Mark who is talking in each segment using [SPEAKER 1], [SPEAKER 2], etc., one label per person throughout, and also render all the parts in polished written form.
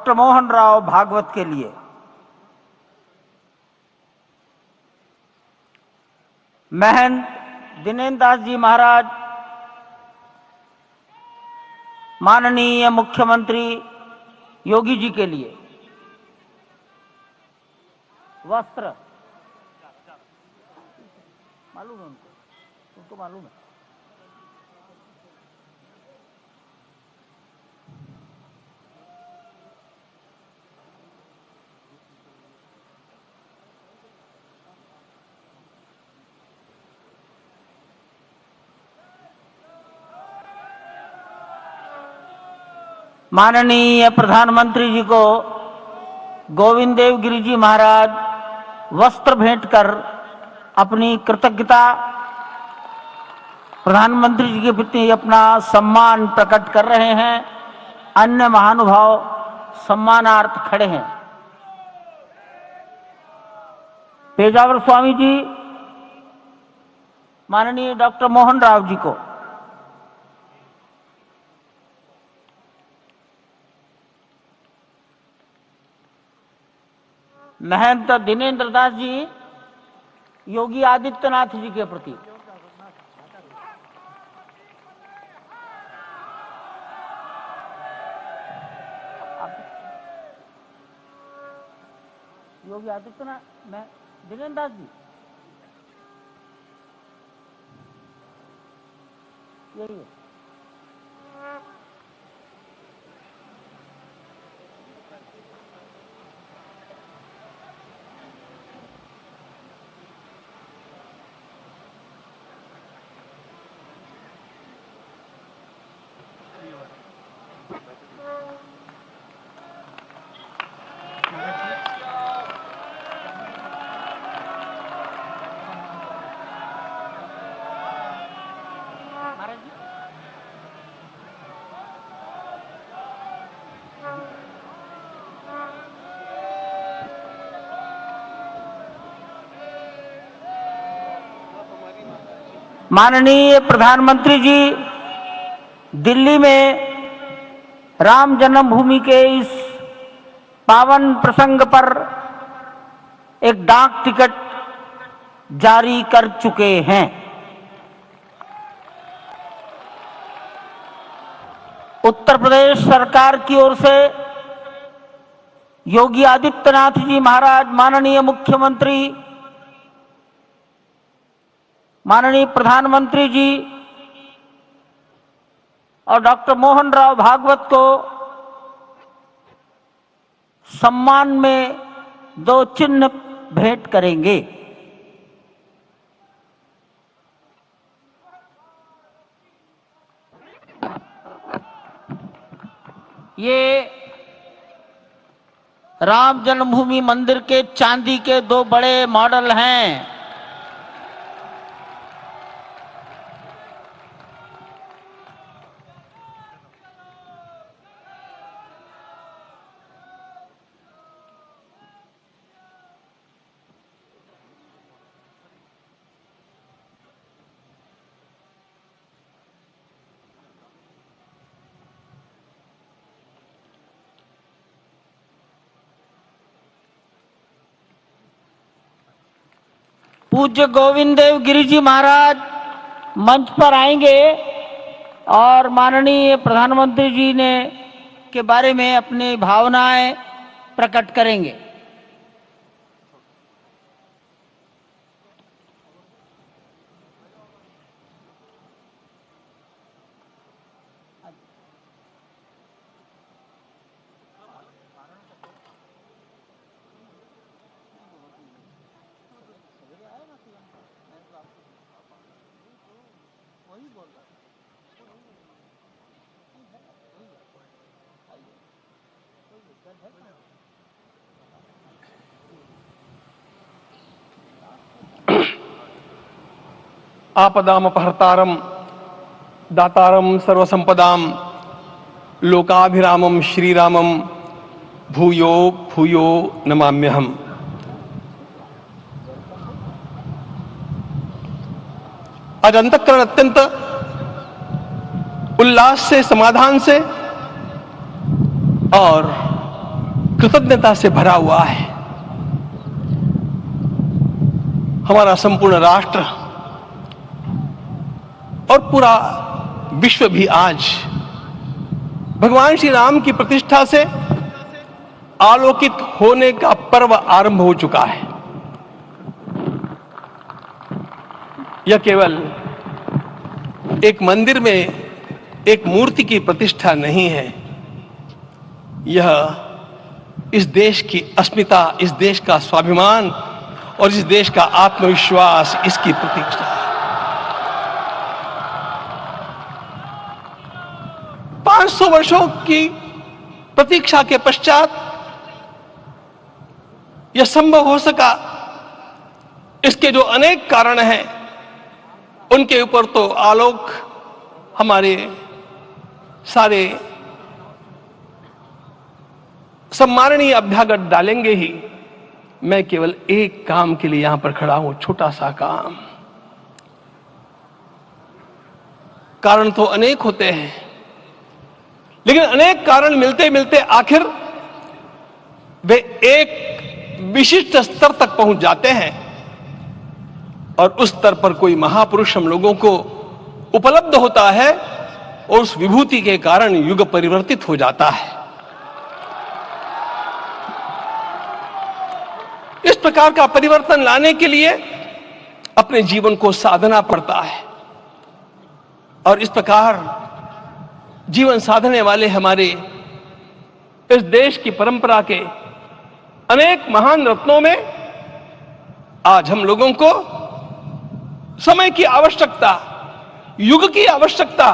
[SPEAKER 1] Doctor Mohan Rao Bhagavat के लिए महंत दिनेन्द्र दास जी महाराज, माननीय मुख्यमंत्री योगी जी के लिए वस्त्र, मालूम है उनको मालूम है। माननीय प्रधानमंत्री जी को गोविंद देव गिरि जी महाराज वस्त्र भेंट कर अपनी कृतज्ञता, प्रधानमंत्री जी के प्रति अपना सम्मान प्रकट कर रहे हैं। अन्य महानुभाव सम्मानार्थ खड़े हैं। पेजावर स्वामी जी माननीय डॉक्टर मोहन राव जी को, महंत दिनेन्द्र दास जी योगी आदित्यनाथ जी के प्रति, योगी आदित्यनाथ मैं दिनेन्द्र दास जी यही है। माननीय प्रधानमंत्री जी दिल्ली में राम जन्मभूमि के इस पावन प्रसंग पर एक डाक टिकट जारी कर चुके हैं। उत्तर प्रदेश सरकार की ओर से योगी आदित्यनाथ जी महाराज, माननीय मुख्यमंत्री, माननीय प्रधानमंत्री जी और डॉक्टर मोहन राव भागवत को सम्मान में 2 चिन्ह भेंट करेंगे। ये राम जन्मभूमि मंदिर के चांदी के 2 बड़े मॉडल हैं। पूज्य गोविंद देव गिरि जी महाराज मंच पर आएंगे और माननीय प्रधानमंत्री जी ने के बारे में अपनी भावनाएं प्रकट करेंगे।
[SPEAKER 2] आपदामपहर्तारं दातारं सर्वसंपदां लोकाभिरामं श्रीरामं भूयो भूयो नमाम्यहम्। आज अंतःकरण अत्यंत उल्लास से, समाधान से और कृतज्ञता से भरा हुआ है। हमारा संपूर्ण राष्ट्र और पूरा विश्व भी आज भगवान श्री राम की प्रतिष्ठा से आलोकित होने का पर्व आरंभ हो चुका है। यह केवल एक मंदिर में एक मूर्ति की प्रतिष्ठा नहीं है, यह इस देश की अस्मिता, इस देश का स्वाभिमान और इस देश का आत्मविश्वास, इसकी प्रतीक्षा है। 500 वर्षों की प्रतीक्षा के पश्चात यह संभव हो सका। इसके जो अनेक कारण हैं, उनके ऊपर तो आलोक हमारे सारे सम्माननीय अभ्यागत डालेंगे ही। मैं केवल एक काम के लिए यहां पर खड़ा हूं, छोटा सा काम। कारण तो अनेक होते हैं, लेकिन अनेक कारण मिलते मिलते आखिर वे एक विशिष्ट स्तर तक पहुंच जाते हैं और उस स्तर पर कोई महापुरुष हम लोगों को उपलब्ध होता है और उस विभूति के कारण युग परिवर्तित हो जाता है। इस प्रकार का परिवर्तन लाने के लिए अपने जीवन को साधना पड़ता है और इस प्रकार जीवन साधने वाले हमारे इस देश की परंपरा के अनेक महान रत्नों में आज हम लोगों को समय की आवश्यकता, युग की आवश्यकता,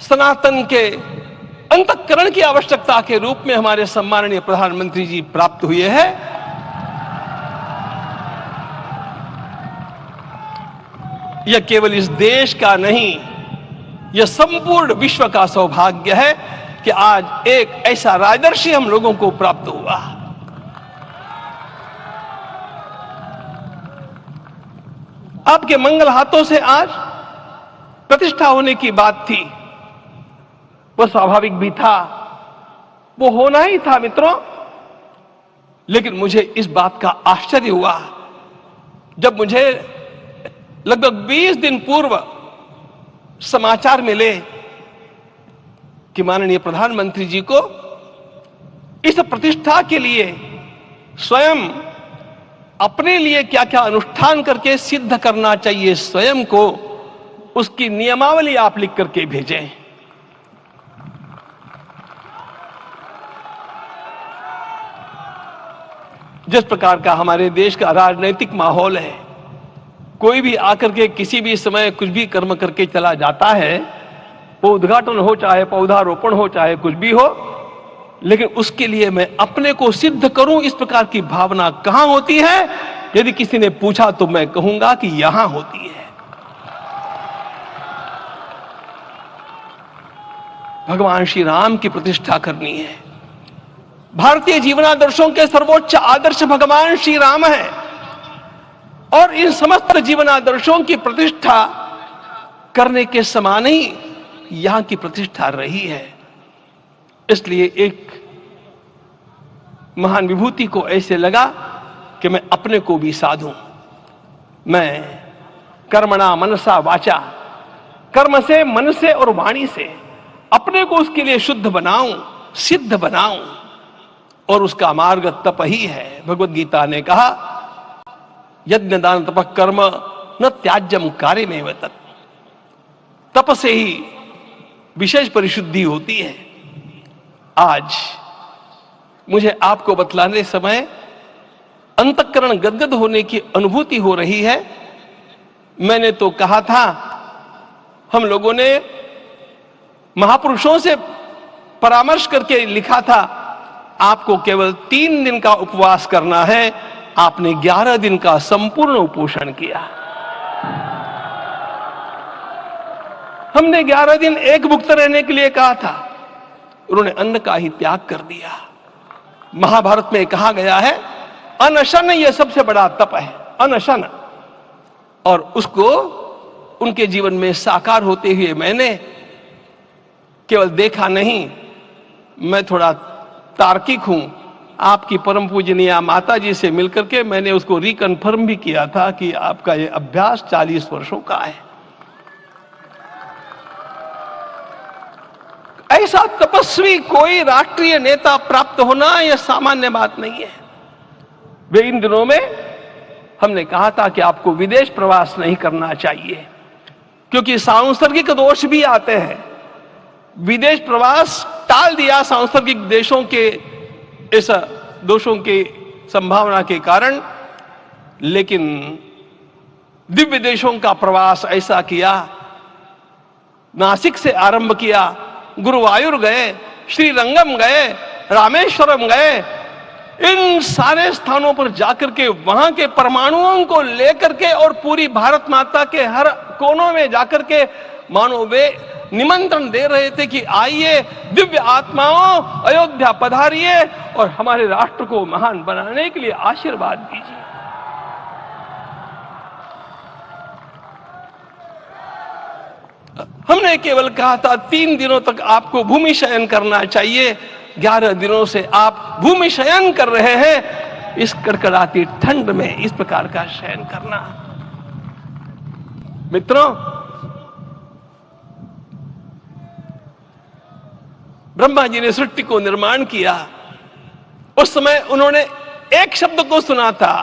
[SPEAKER 2] सनातन के अंतःकरण की आवश्यकता के रूप में हमारे सम्माननीय प्रधानमंत्री जी प्राप्त हुए हैं। यह केवल इस देश का नहीं, यह संपूर्ण विश्व का सौभाग्य है कि आज एक ऐसा राजदर्शी हम लोगों को प्राप्त हुआ। आपके मंगल हाथों से आज प्रतिष्ठा होने की बात थी, वह स्वाभाविक भी था, वो होना ही था मित्रों। लेकिन मुझे इस बात का आश्चर्य हुआ जब मुझे लगभग 20 दिन पूर्व समाचार मिले कि माननीय प्रधानमंत्री जी को इस प्रतिष्ठा के लिए स्वयं अपने लिए क्या क्या अनुष्ठान करके सिद्ध करना चाहिए स्वयं को, उसकी नियमावली आप लिख करके भेजें। जिस प्रकार का हमारे देश का राजनीतिक माहौल है, कोई भी आकर के किसी भी समय कुछ भी कर्म करके चला जाता है, वो उद्घाटन हो चाहे पौधारोपण हो चाहे कुछ भी हो, लेकिन उसके लिए मैं अपने को सिद्ध करूं, इस प्रकार की भावना कहां होती है? यदि किसी ने पूछा तो मैं कहूंगा कि यहां होती है। भगवान श्री राम की प्रतिष्ठा करनी है। भारतीय जीवनादर्शों के सर्वोच्च आदर्श भगवान श्री राम है और इन समस्त जीवनादर्शों की प्रतिष्ठा करने के समान ही यहां की प्रतिष्ठा रही है। इसलिए एक महान विभूति को ऐसे लगा कि मैं अपने को भी साधूं। मैं कर्मणा मनसा वाचा, कर्म से, मन से और वाणी से अपने को उसके लिए शुद्ध बनाऊं, सिद्ध बनाऊं, और उसका मार्ग तप ही है। भगवत गीता ने कहा, यज्ञ दान तप कर्म न त्याज्यम कार्य में तत्। तप से ही विशेष परिशुद्धि होती है। आज मुझे आपको बतलाने समय अंतःकरण गदगद होने की अनुभूति हो रही है। मैंने तो कहा था, हम लोगों ने महापुरुषों से परामर्श करके लिखा था, आपको केवल 3 दिन का उपवास करना है। आपने 11 दिन का संपूर्ण उपोषण किया। हमने 11 दिन एक भुक्त रहने के लिए कहा था, उन्होंने अन्न का ही त्याग कर दिया। महाभारत में कहा गया है, अनशन यह सबसे बड़ा तप है, अनशन। और उसको उनके जीवन में साकार होते हुए मैंने केवल देखा नहीं, मैं थोड़ा तार्किक हूं, आपकी परम पूजनीय माता जी से मिलकर के मैंने उसको रिकन्फर्म भी किया था कि आपका ये अभ्यास 40 वर्षों का है। ऐसा तपस्वी कोई राष्ट्रीय नेता प्राप्त होना यह सामान्य बात नहीं है। वे इन दिनों में हमने कहा था कि आपको विदेश प्रवास नहीं करना चाहिए क्योंकि सांसर्गिक दोष भी आते हैं। विदेश प्रवास टाल दिया सांसर्गिक देशों के इस दोषों की संभावना के कारण, लेकिन दिव्य देशों का प्रवास ऐसा किया। नासिक से आरंभ किया, गुरुवायूर गए, श्रीरंगम गए, रामेश्वरम गए। इन सारे स्थानों पर जाकर के वहां के परमाणुओं को लेकर के और पूरी भारत माता के हर कोनों में जाकर के मानो वे निमंत्रण दे रहे थे कि आइए दिव्य आत्माओं, अयोध्या पधारिए और हमारे राष्ट्र को महान बनाने के लिए आशीर्वाद दीजिए। हमने केवल कहा था 3 दिनों तक आपको भूमि शयन करना चाहिए। 11 दिनों से आप भूमि शयन कर रहे हैं। इस कड़कड़ाती ठंड में इस प्रकार का शयन करना, मित्रों, ब्रह्मा जी ने सृष्टि को निर्माण किया। उस समय उन्होंने एक शब्द को सुना था।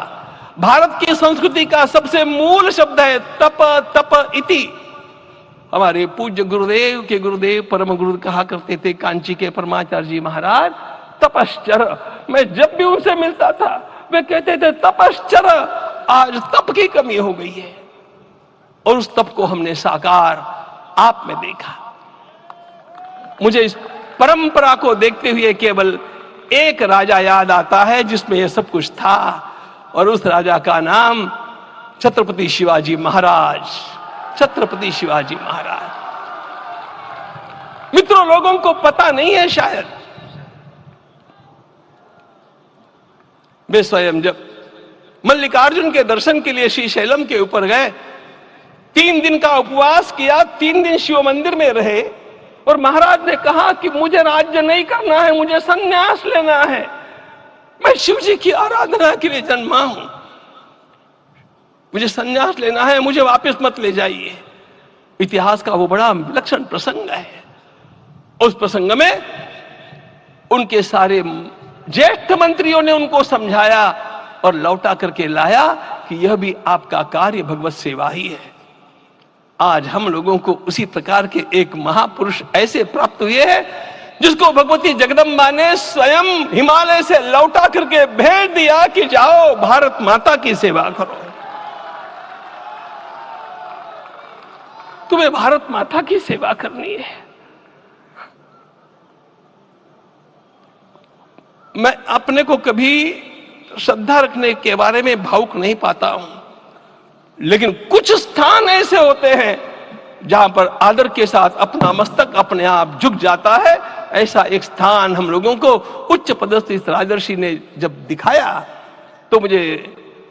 [SPEAKER 2] भारत की संस्कृति का सबसे मूल शब्द है तप तप इति। हमारे पूज्य गुरुदेव के गुरुदेव परम गुरु कहा करते थे, कांची के परमाचार्य जी महाराज, तपश्चर। मैं जब भी उनसे मिलता था वे कहते थे तपश्चर। आज तप की कमी हो गई है और उस तप को हमने साकार आप में देखा। मुझे इस परंपरा को देखते हुए केवल एक राजा याद आता है जिसमें यह सब कुछ था, और उस राजा का नाम छत्रपति शिवाजी महाराज। छत्रपति शिवाजी महाराज। मित्रों, लोगों को पता नहीं है शायद, वे स्वयं जब मल्लिकार्जुन के दर्शन के लिए श्रीशैलम के ऊपर गए, 3 दिन का उपवास किया, 3 दिन शिव मंदिर में रहे और महाराज ने कहा कि मुझे राज्य नहीं करना है, मुझे संन्यास लेना है, मैं शिव जी की आराधना के लिए जन्मा हूं, मुझे संन्यास लेना है, मुझे वापस मत ले जाइए। इतिहास का वो बड़ा विलक्षण प्रसंग है। उस प्रसंग में उनके सारे ज्येष्ठ मंत्रियों ने उनको समझाया और लौटा करके लाया कि यह भी आपका कार्य भगवत सेवा ही है। आज हम लोगों को उसी प्रकार के एक महापुरुष ऐसे प्राप्त हुए हैं जिसको भगवती जगदम्बा ने स्वयं हिमालय से लौटा करके भेज दिया कि जाओ भारत माता की सेवा करो। तुम्हें भारत माता की सेवा करनी है। मैं अपने को कभी श्रद्धा रखने के बारे में भावुक नहीं पाता हूं, लेकिन कुछ स्थान ऐसे होते हैं जहां पर आदर के साथ अपना मस्तक अपने आप झुक जाता है। ऐसा एक स्थान हम लोगों को उच्च पदस्थ इस राजर्षि ने जब दिखाया तो मुझे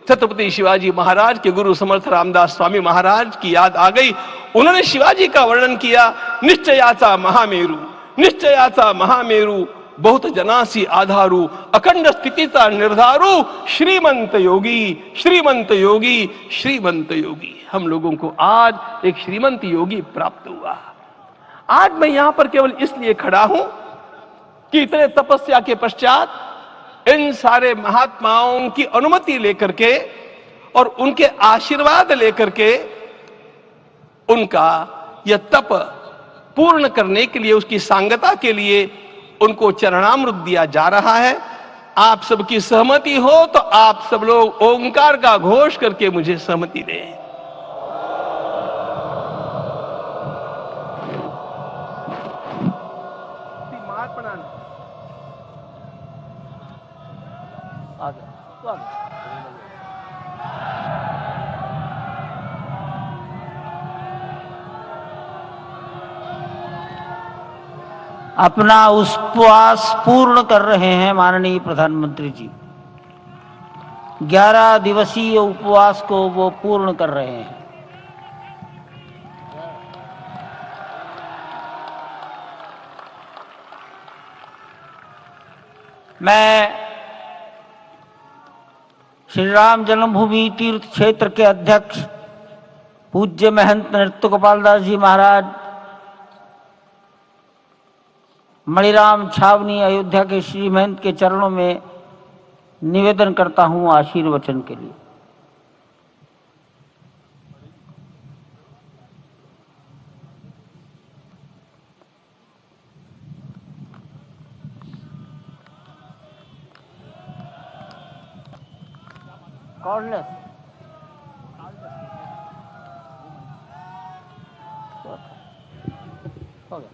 [SPEAKER 2] छत्रपति शिवाजी महाराज के गुरु समर्थ रामदास स्वामी महाराज की याद आ गई। उन्होंने शिवाजी का वर्णन किया, निश्चयाचा महामेरु, निश्चयाचा महामेरु, बहुत जनासी आधारू, अखंड स्थितिता निर्धारू, श्रीमंत योगी, श्रीमंत योगी, श्रीमंत योगी। हम लोगों को आज एक श्रीमंत योगी प्राप्त हुआ। आज मैं यहां पर केवल इसलिए खड़ा हूं कि इतने तपस्या के पश्चात इन सारे महात्माओं की अनुमति लेकर के और उनके आशीर्वाद लेकर के उनका यह तप पूर्ण करने के लिए, उसकी सांगता के लिए उनको चरणामृत दिया जा रहा है। आप सबकी सहमति हो तो आप सब लोग ओंकार का घोष करके मुझे सहमति दें।
[SPEAKER 1] अपना उपवास पूर्ण कर रहे हैं माननीय प्रधानमंत्री जी। 11 दिवसीय उपवास को वो पूर्ण कर रहे हैं। मैं श्री राम जन्मभूमि तीर्थ क्षेत्र के अध्यक्ष पूज्य महंत नृत्य गोपाल दास जी महाराज, मणिराम छावनी अयोध्या के श्री महंत के चरणों में निवेदन करता हूं आशीर्वचन के लिए। कॉर्डलेस हो गया।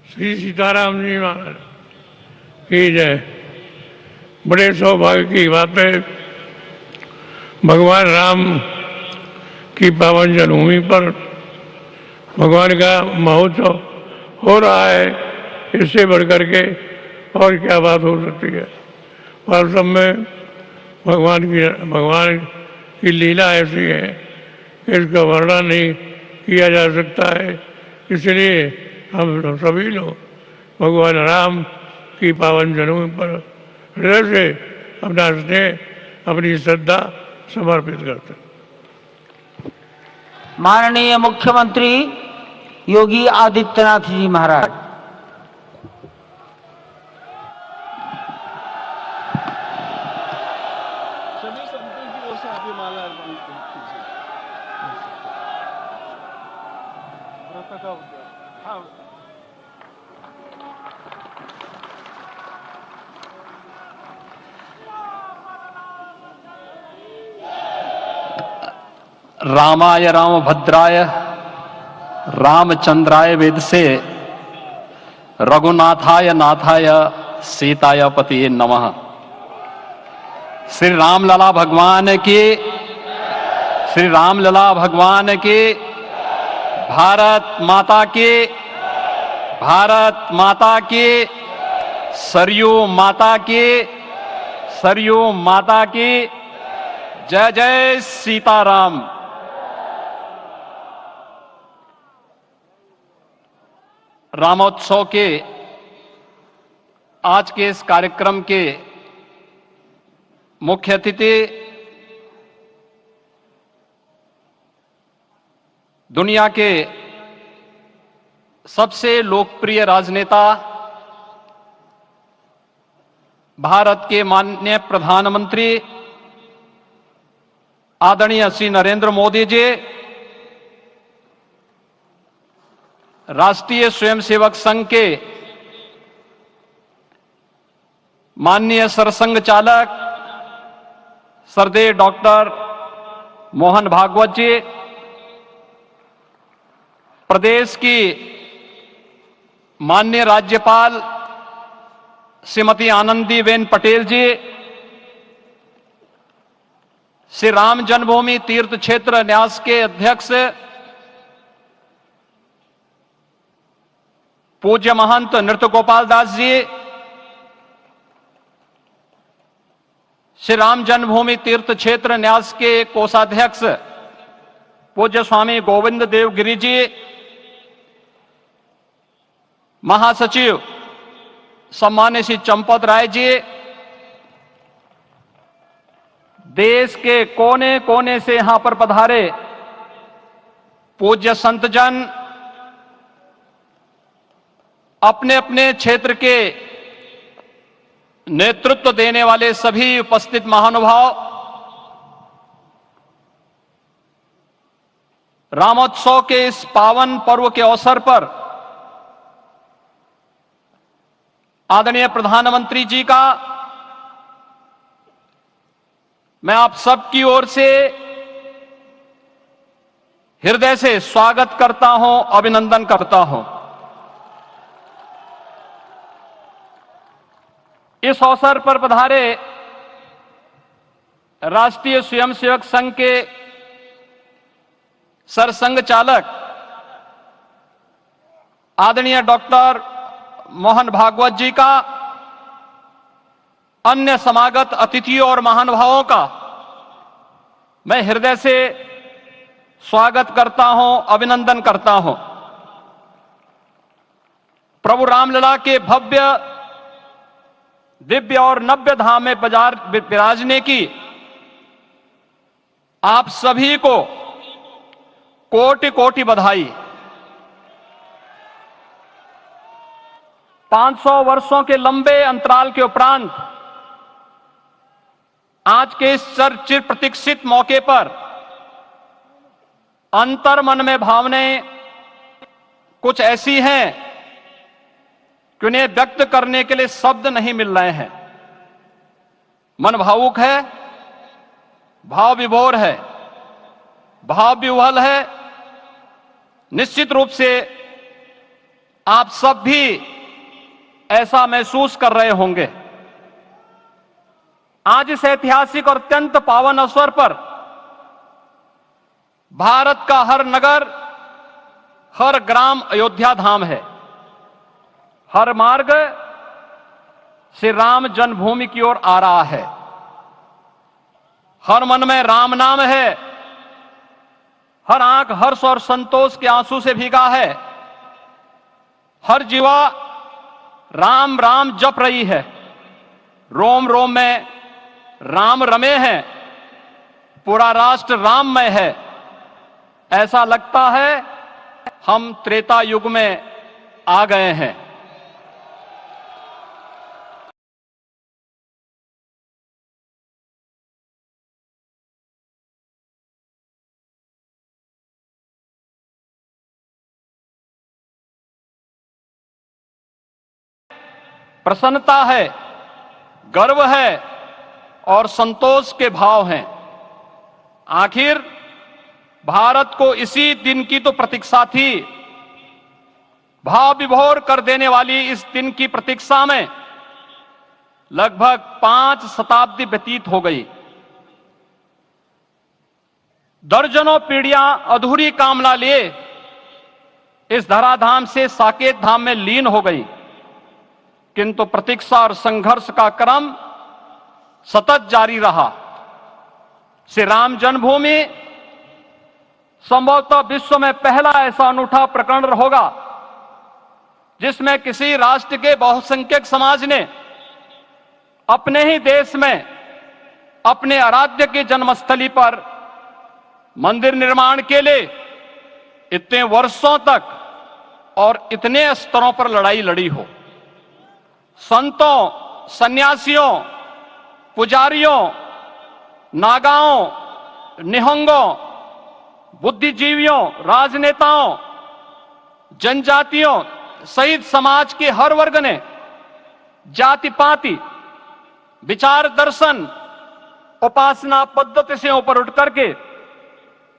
[SPEAKER 3] श्री सीताराम जी महाराज की जय। बड़े सौभाग्य की बात है, भगवान राम की पावन जन्मभूमि पर भगवान का महोत्सव हो रहा है। इससे बढ़कर के और क्या बात हो सकती है। वास्तव में भगवान की लीला ऐसी है कि इसका वर्णन नहीं किया जा सकता है। इसलिए हम सभी लोग भगवान राम की पावन जन्मभूमि पर हृदय से अपना स्नेह, अपनी श्रद्धा समर्पित करते हैं।
[SPEAKER 1] माननीय मुख्यमंत्री योगी आदित्यनाथ जी महाराज।
[SPEAKER 2] सभी संतों की ओर से आप ये माला अर्पण कीजिए। व्रत का उद्यान। हाँ।
[SPEAKER 4] रामाय रामभद्राय रामचंद्राय वेद से रघुनाथाय नाथाय सीताय पतिये नमः। श्री रामलला भगवान की, श्री रामलला भगवान की, भारत माता की, भारत माता की, सरयू माता की, सरयू माता की जय जय सीताराम। रामोत्सव के आज के इस कार्यक्रम के मुख्य अतिथि दुनिया के सबसे लोकप्रिय राजनेता, भारत के माननीय प्रधानमंत्री आदरणीय श्री नरेंद्र मोदी जी, राष्ट्रीय स्वयंसेवक संघ के माननीय सरसंघ चालक श्रद्धेय डॉक्टर मोहन भागवत जी, प्रदेश की माननीय राज्यपाल श्रीमती आनंदीबेन पटेल जी, श्री राम जन्मभूमि तीर्थ क्षेत्र न्यास के अध्यक्ष पूज्य महंत नृत्य गोपाल दास जी, श्री राम जन्मभूमि तीर्थ क्षेत्र न्यास के कोषाध्यक्ष पूज्य स्वामी गोविंद देव गिरी जी, महासचिव सम्मान्य श्री चंपत राय जी, देश के कोने कोने से यहां पर पधारे पूज्य संतजन, अपने अपने क्षेत्र के नेतृत्व देने वाले सभी उपस्थित महानुभाव, रामोत्सव के इस पावन पर्व के अवसर पर आदरणीय प्रधानमंत्री जी का मैं आप सबकी ओर से हृदय से स्वागत करता हूं, अभिनंदन करता हूं। इस अवसर पर पधारे राष्ट्रीय स्वयंसेवक संघ के सरसंघ चालक आदरणीय डॉक्टर मोहन भागवत जी का, अन्य समागत अतिथियों और महानुभावों का मैं हृदय से स्वागत करता हूं, अभिनंदन करता हूं। प्रभु रामलला के भव्य दिव्य और नव्य धाम में विराजने की आप सभी को कोटि कोटि बधाई। 500 वर्षों के लंबे अंतराल के उपरांत आज के इस चिर प्रतीक्षित मौके पर अंतर मन में भावनाएं कुछ ऐसी हैं कि उन्हें व्यक्त करने के लिए शब्द नहीं मिल रहे हैं। मन भावुक है, भाव विभोर है, भाव विह्वल है। निश्चित रूप से आप सब भी ऐसा महसूस कर रहे होंगे। आज इस ऐतिहासिक और अत्यंत पावन अवसर पर भारत का हर नगर, हर ग्राम अयोध्या धाम है। हर मार्ग से राम जन्मभूमि की ओर आ रहा है। हर मन में राम नाम है। हर आंख हर्ष और संतोष के आंसू से भीगा है। हर जीवा राम राम जप रही है। रोम रोम में राम रमे हैं। पूरा राष्ट्र राममय है। ऐसा लगता है हम त्रेता युग में आ गए हैं। प्रसन्नता है, गर्व है और संतोष के भाव हैं। आखिर भारत को इसी दिन की तो प्रतीक्षा थी। भाव विभोर कर देने वाली इस दिन की प्रतीक्षा में लगभग 5 शताब्दी व्यतीत हो गई। दर्जनों पीढ़ियां अधूरी कामना लिए इस धराधाम से साकेत धाम में लीन हो गई, किंतु प्रतीक्षा और संघर्ष का क्रम सतत जारी रहा। श्री राम जन्मभूमि संभवतः विश्व में पहला ऐसा अनूठा प्रकरण होगा जिसमें किसी राष्ट्र के बहुसंख्यक समाज ने अपने ही देश में अपने आराध्य की जन्मस्थली पर मंदिर निर्माण के लिए इतने वर्षों तक और इतने स्तरों पर लड़ाई लड़ी हो। संतों, सन्यासियों, पुजारियों, नागाओं, निहंगों, बुद्धिजीवियों, राजनेताओं, जनजातियों सहित समाज के हर वर्ग ने जाति पाति, विचार दर्शन, उपासना पद्धति से ऊपर उठ करके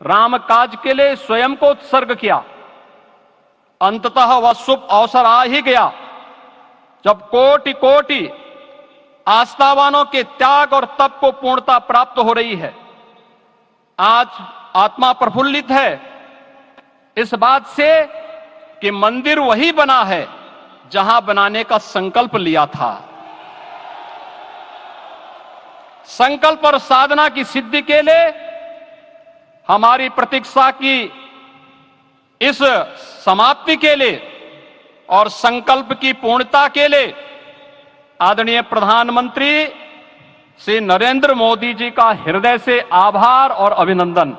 [SPEAKER 4] राम काज के लिए स्वयं को उत्सर्ग किया। अंततः वह शुभ अवसर आ ही गया जब कोटि कोटि आस्थावानों के त्याग और तप को पूर्णता प्राप्त हो रही है। आज आत्मा प्रफुल्लित है इस बात से कि मंदिर वही बना है जहां बनाने का संकल्प लिया था। संकल्प और साधना की सिद्धि के लिए हमारी प्रतीक्षा की इस समाप्ति के लिए और संकल्प की पूर्णता के लिए आदरणीय प्रधानमंत्री श्री नरेंद्र मोदी जी का हृदय से आभार और अभिनंदन।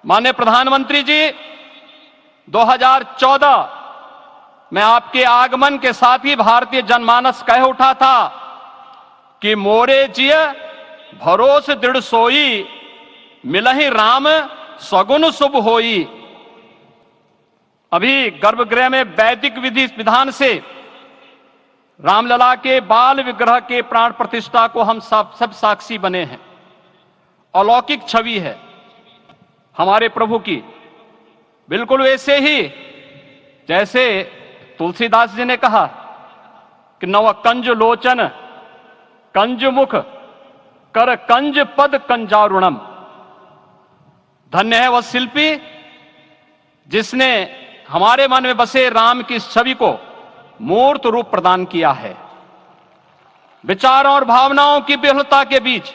[SPEAKER 4] माननीय प्रधानमंत्री जी, 2014 में आपके आगमन के साथ ही भारतीय जनमानस कह उठा था कि मोरे जिय भरोस दृढ़ सोई, मिलहि राम सगुन शुभ होई। अभी गर्भगृह में वैदिक विधि विधान से रामलला के बाल विग्रह के प्राण प्रतिष्ठा को हम सब साक्षी बने हैं। अलौकिक छवि है हमारे प्रभु की, बिल्कुल वैसे ही जैसे तुलसीदास जी ने कहा कि नव कंज लोचन कंज मुख कर कंज पद कंजारुणम। धन्य है वह शिल्पी जिसने हमारे मन में बसे राम की छवि को मूर्त रूप प्रदान किया है। विचारों और भावनाओं की विहलता के बीच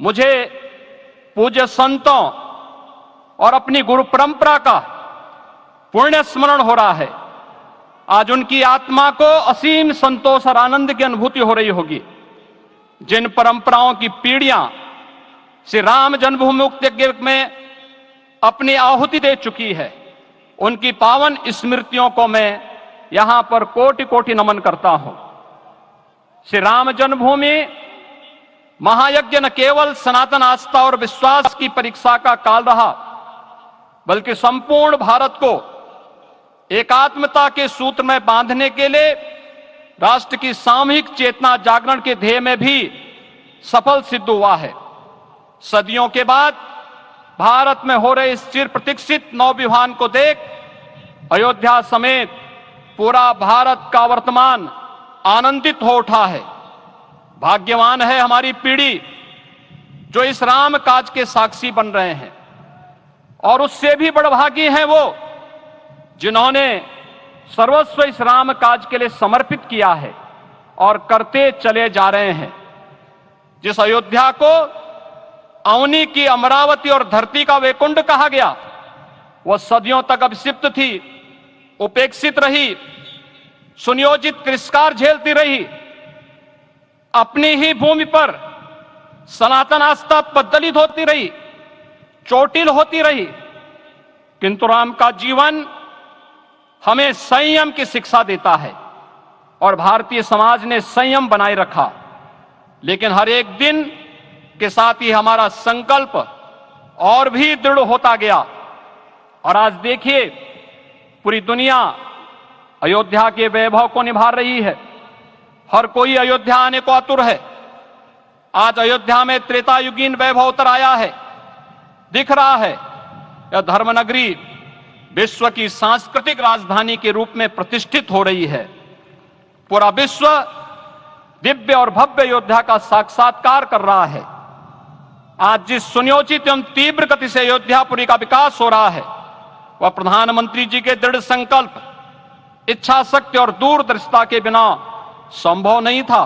[SPEAKER 4] मुझे पूज्य संतों और अपनी गुरु परंपरा का पुण्य स्मरण हो रहा है। आज उनकी आत्मा को असीम संतोष और आनंद की अनुभूति हो रही होगी। जिन परंपराओं की पीढ़ियां श्री राम जन्मभूमि मुक्ति यज्ञ में अपनी आहुति दे चुकी है, उनकी पावन स्मृतियों को मैं यहां पर कोटि कोटि नमन करता हूं। श्री राम जन्मभूमि महायज्ञ न केवल सनातन आस्था और विश्वास की परीक्षा का काल रहा, बल्कि संपूर्ण भारत को एकात्मता के सूत्र में बांधने के लिए राष्ट्र की सामूहिक चेतना जागरण के ध्येय में भी सफल सिद्ध हुआ है। सदियों के बाद भारत में हो रहे इस चिर प्रतीक्षित नवविवाह को देख अयोध्या समेत पूरा भारत का वर्तमान आनंदित हो उठा है। भाग्यवान है हमारी पीढ़ी जो इस राम काज के साक्षी बन रहे हैं, और उससे भी बड़भागी हैं वो जिन्होंने सर्वस्व इस राम काज के लिए समर्पित किया है और करते चले जा रहे हैं। जिस अयोध्या को अवनी की अमरावती और धरती का वैकुंठ कहा गया, वह सदियों तक अभिषिप्त थी, उपेक्षित रही, सुनियोजित तिरस्कार झेलती रही। अपनी ही भूमि पर सनातन आस्था पद्दलित होती रही, चोटिल होती रही, किंतु राम का जीवन हमें संयम की शिक्षा देता है और भारतीय समाज ने संयम बनाए रखा। लेकिन हर एक दिन के साथ ही हमारा संकल्प और भी दृढ़ होता गया, और आज देखिए पूरी दुनिया अयोध्या के वैभव को निभा रही है। हर कोई अयोध्या आने को आतुर है। आज अयोध्या में त्रेतायुगीन वैभव उतर आया है, दिख रहा है। यह धर्मनगरी विश्व की सांस्कृतिक राजधानी के रूप में प्रतिष्ठित हो रही है। पूरा विश्व दिव्य और भव्य अयोध्या का साक्षात्कार कर रहा है। आज जिस सुनियोजित एवं तीव्र गति से अयोध्यापुरी का विकास हो रहा है, वह प्रधानमंत्री जी के दृढ़ संकल्प, इच्छा शक्ति और दूरदर्शिता के बिना संभव नहीं था।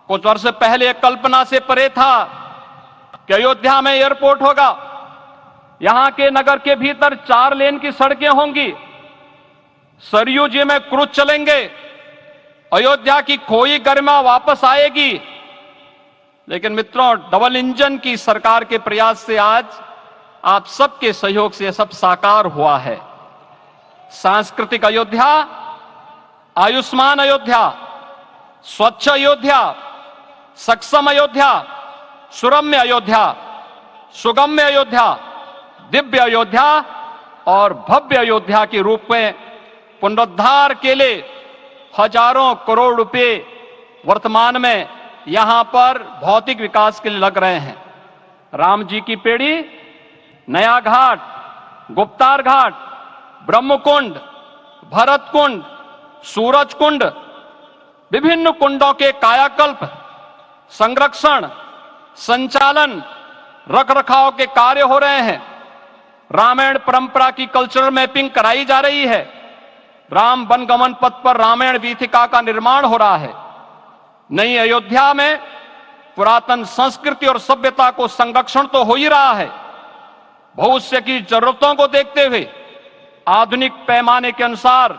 [SPEAKER 4] कुछ वर्ष पहले कल्पना से परे था कि अयोध्या में एयरपोर्ट होगा, यहां के नगर के भीतर 4 लेन की सड़कें होंगी, सरयू जी में क्रूज चलेंगे, अयोध्या की खोई गरिमा वापस आएगी। लेकिन मित्रों, डबल इंजन की सरकार के प्रयास से आज आप सबके सहयोग से यह सब साकार हुआ है। सांस्कृतिक अयोध्या, आयुष्मान अयोध्या, स्वच्छ अयोध्या, सक्षम अयोध्या, सुरम्य अयोध्या, सुगम्य अयोध्या, दिव्य अयोध्या और भव्य अयोध्या के रूप में पुनरुद्धार के लिए हजारों करोड़ रुपए वर्तमान में यहां पर भौतिक विकास के लिए लग रहे हैं। राम जी की पेड़ी, नया घाट, गुप्तार घाट, ब्रह्मकुंड, भरत कुंड, सूरज कुंड, विभिन्न कुंडों के कायाकल्प, संरक्षण, संचालन, रखरखाव के कार्य हो रहे हैं। रामायण परंपरा की कल्चरल मैपिंग कराई जा रही है। राम वनगमन पथ पर रामायण वीथिका का निर्माण हो रहा है। नई अयोध्या में पुरातन संस्कृति और सभ्यता को संरक्षण तो हो ही रहा है, भविष्य की जरूरतों को देखते हुए आधुनिक पैमाने के अनुसार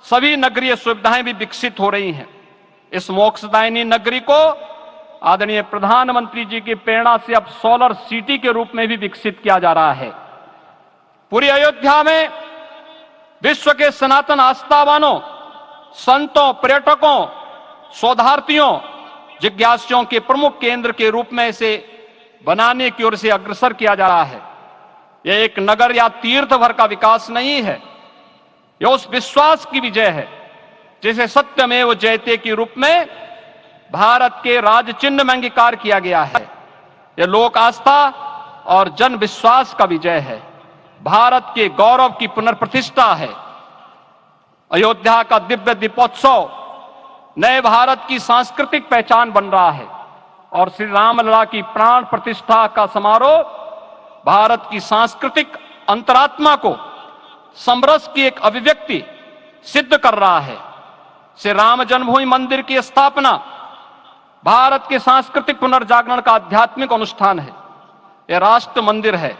[SPEAKER 4] सभी नगरीय सुविधाएं भी विकसित हो रही हैं। इस मोक्षदायिनी नगरी को आदरणीय प्रधानमंत्री जी की प्रेरणा से अब सोलर सिटी के रूप में भी विकसित किया जा रहा है। पूरी अयोध्या में विश्व के सनातन आस्थावानों, संतों, पर्यटकों, शोधार्थियों, जिज्ञासुओं के प्रमुख केंद्र के रूप में इसे बनाने की ओर से अग्रसर किया जा रहा है। यह एक नगर या तीर्थ भर का विकास नहीं है, यह उस विश्वास की विजय है जिसे सत्यमेव जयते के रूप में भारत के राज चिन्ह में अंगीकार किया गया है। यह लोक आस्था और जन विश्वास का विजय है, भारत के गौरव की पुनर्प्रतिष्ठा है। अयोध्या का दिव्य दीपोत्सव नए भारत की सांस्कृतिक पहचान बन रहा है और श्री रामलला की प्राण प्रतिष्ठा का समारोह भारत की सांस्कृतिक अंतरात्मा को समरस की एक अभिव्यक्ति सिद्ध कर रहा है। श्री राम जन्मभूमि मंदिर की स्थापना भारत के सांस्कृतिक पुनर्जागरण का आध्यात्मिक अनुष्ठान है। यह राष्ट्र मंदिर है।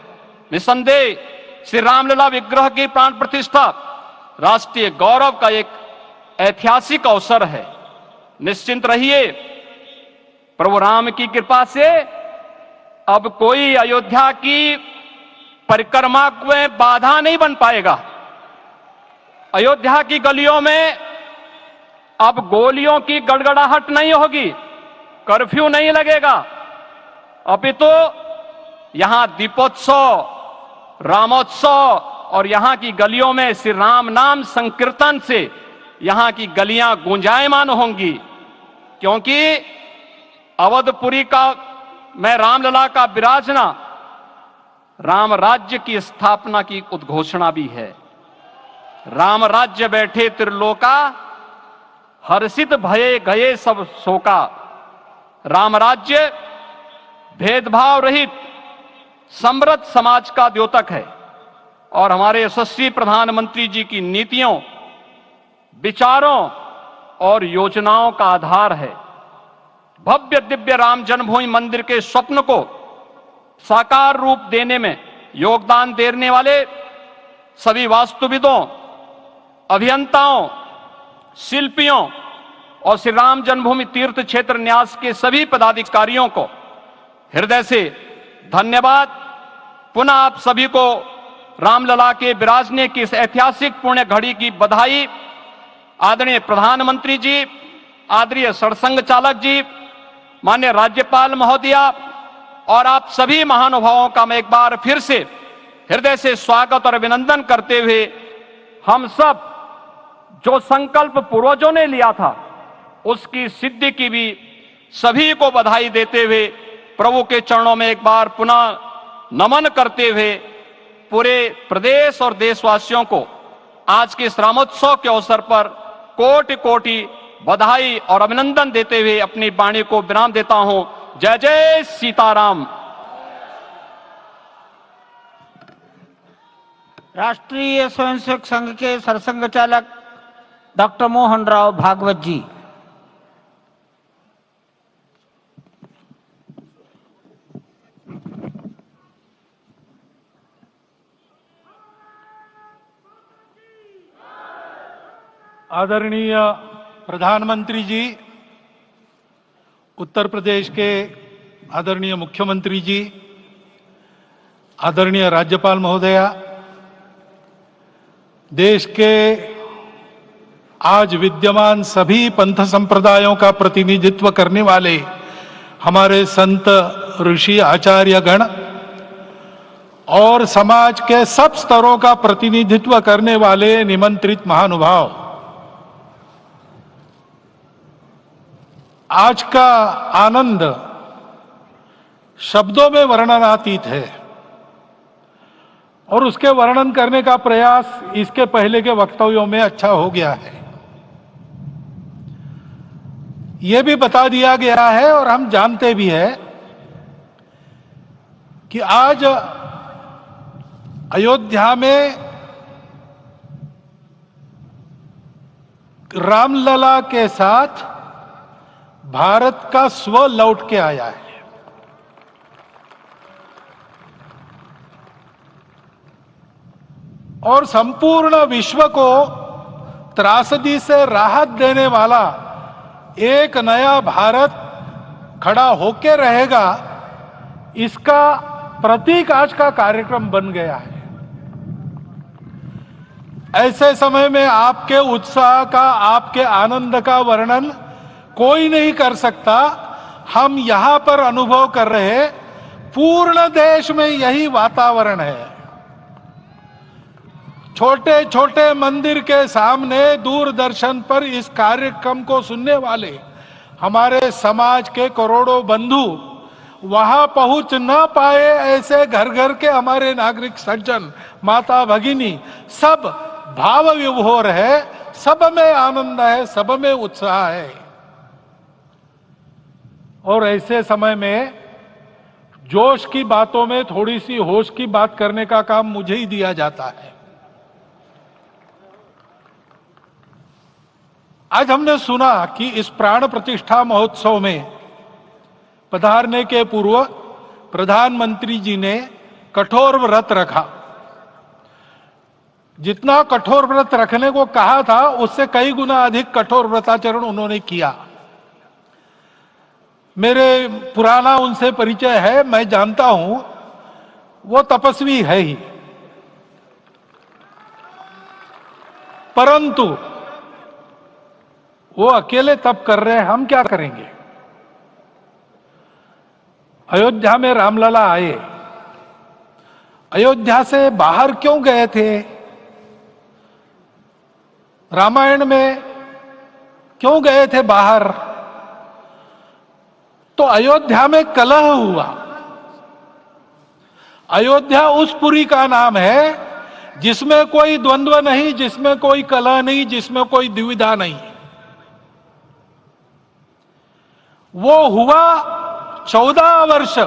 [SPEAKER 4] निसंदेह श्री रामलला विग्रह की प्राण प्रतिष्ठा राष्ट्रीय गौरव का एक ऐतिहासिक अवसर है। निश्चिंत रहिए, प्रभु राम की कृपा से अब कोई अयोध्या की परिक्रमा में बाधा नहीं बन पाएगा। अयोध्या की गलियों में अब गोलियों की गड़गड़ाहट नहीं होगी, कर्फ्यू नहीं लगेगा, अपितु यहां दीपोत्सव, रामोत्सव और यहां की गलियों में श्री राम नाम संकीर्तन से यहां की गलियां गुंजायमान होंगी, क्योंकि अवधपुरी का मैं रामलला का विराजना राम राज्य की स्थापना की उद्घोषणा भी है। राम राज्य बैठे त्रिलोका, हर्षित भये गए सब शोका। राम राज्य भेदभाव रहित समृद्ध समाज का द्योतक है और हमारे यशस्वी प्रधानमंत्री जी की नीतियों, विचारों और योजनाओं का आधार है। भव्य दिव्य राम जन्मभूमि मंदिर के स्वप्न को साकार रूप देने में योगदान देने वाले सभी वास्तुविदों, अभियंताओं, शिल्पियों और श्री राम जन्मभूमि तीर्थ क्षेत्र न्यास के सभी पदाधिकारियों को हृदय से धन्यवाद। पुनः आप सभी को रामलला के विराजने की इस ऐतिहासिक पुण्य घड़ी की बधाई। आदरणीय प्रधानमंत्री जी, आदरणीय सरसंघ चालक जी, माननीय राज्यपाल महोदया और आप सभी महानुभावों का मैं एक बार फिर से हृदय से स्वागत और अभिनंदन करते हुए हम सब जो संकल्प पूर्वजों ने लिया था उसकी सिद्धि की भी सभी को बधाई देते हुए प्रभु के चरणों में एक बार पुनः नमन करते हुए पूरे प्रदेश और देशवासियों को आज के इस रामोत्सव के अवसर पर कोटि कोटि बधाई और अभिनंदन देते हुए अपनी वाणी को विराम देता हूं। जय जय सीताराम।
[SPEAKER 1] राष्ट्रीय स्वयंसेवक संघ के सरसंघ चालक डॉक्टर मोहन राव भागवत जी।
[SPEAKER 5] आदरणीय प्रधानमंत्री जी, उत्तर प्रदेश के आदरणीय मुख्यमंत्री जी, आदरणीय राज्यपाल महोदया, देश के आज विद्यमान सभी पंथ संप्रदायों का प्रतिनिधित्व करने वाले हमारे संत, ऋषि, आचार्य गण और समाज के सब स्तरों का प्रतिनिधित्व करने वाले निमंत्रित महानुभाव, आज का आनंद शब्दों में वर्णनातीत है और उसके वर्णन करने का प्रयास इसके पहले के वक्तव्यों में अच्छा हो गया है। यह भी बता दिया गया है और हम जानते भी हैं कि आज अयोध्या में रामलला के साथ भारत का स्व लौट के आया है। और संपूर्ण विश्व को त्रासदी से राहत देने वाला एक नया भारत खड़ा होके रहेगा, इसका प्रतीक आज का कार्यक्रम बन गया है। ऐसे समय में आपके उत्साह का, आपके आनंद का वर्णन कोई नहीं कर सकता। हम यहां पर अनुभव कर रहे, पूर्ण देश में यही वातावरण है। छोटे छोटे मंदिर के सामने दूरदर्शन पर इस कार्यक्रम को सुनने वाले हमारे समाज के करोड़ों बंधु, वहां पहुंच ना पाए ऐसे घर घर के हमारे नागरिक सज्जन, माता भगिनी, सब भाव विभोर है, सब में आनंद है, सब में उत्साह है। और ऐसे समय में जोश की बातों में थोड़ी सी होश की बात करने का काम मुझे ही दिया जाता है। आज हमने सुना कि इस प्राण प्रतिष्ठा महोत्सव में पधारने के पूर्व प्रधानमंत्री जी ने कठोर व्रत रखा जितना कठोर व्रत रखने को कहा था उससे कई गुना अधिक कठोर व्रताचरण उन्होंने किया। मेरे पुराना उनसे परिचय है, मैं जानता हूं वो तपस्वी है ही, परंतु वो अकेले तप कर रहे हैं, हम क्या करेंगे। अयोध्या में रामलला आए, अयोध्या से बाहर क्यों गए थे, रामायण में क्यों गए थे बाहर, तो अयोध्या में कलह हुआ। अयोध्या उस पुरी का नाम है जिसमें कोई द्वंद्व नहीं, जिसमें कोई कलह नहीं, जिसमें कोई दुविधा नहीं। वो हुआ 14 वर्ष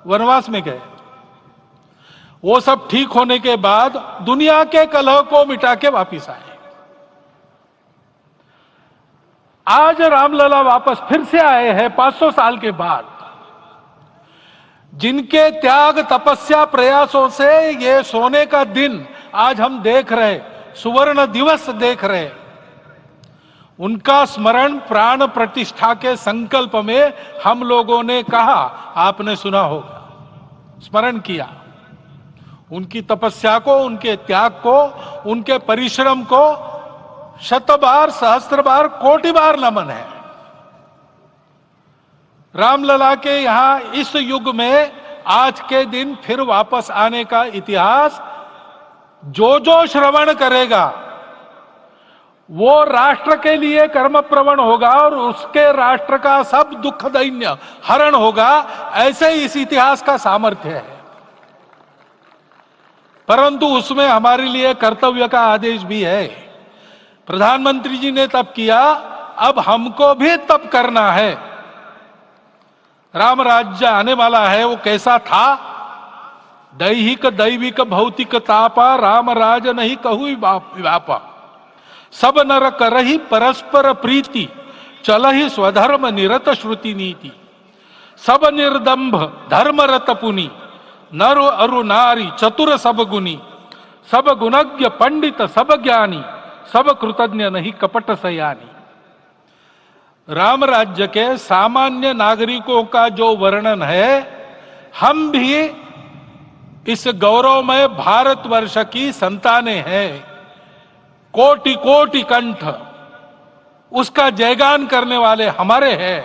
[SPEAKER 5] वनवास में गए। वो सब ठीक होने के बाद दुनिया के कलह को मिटा के वापिस आए। आज रामलला वापस फिर से आए हैं 500 साल के बाद। जिनके त्याग तपस्या प्रयासों से ये सोने का दिन आज हम देख रहे, सुवर्ण दिवस देख रहे, उनका स्मरण प्राण प्रतिष्ठा के संकल्प में हम लोगों ने कहा, आपने सुना होगा, स्मरण किया। उनकी तपस्या को, उनके त्याग को, उनके परिश्रम को शत बार, सहस्त्र बार, कोटि बार नमन है। रामलला के यहां इस युग में आज के दिन फिर वापस आने का इतिहास जो जो श्रवण करेगा वो राष्ट्र के लिए कर्म प्रवण होगा और उसके राष्ट्र का सब दुख दैन्य हरण होगा। ऐसे इस इतिहास का सामर्थ्य है। परंतु उसमें हमारे लिए कर्तव्य का आदेश भी है। प्रधानमंत्री जी ने तप किया, अब हमको भी तप करना है। राम राज्य आने वाला है, वो कैसा था, दैहिक दैविक भौतिक तापा, राम राज नहीं कहु व्यापा, सब नर करहि परस्पर प्रीति, चलहि स्वधर्म निरत श्रुति नीति, सब निर्दंभ धर्म रत पुनि, नर अरु नारी चतुर सब गुनी, सब गुणज्ञ पंडित सब ज्ञानी, सब कृतज्ञ नहीं कपट सयानी। राम राज्य के सामान्य नागरिकों का जो वर्णन है, हम भी इस गौरवमय भारतवर्ष की संतानें हैं। कोटि कोटि कंठ उसका जयगान करने वाले हमारे हैं।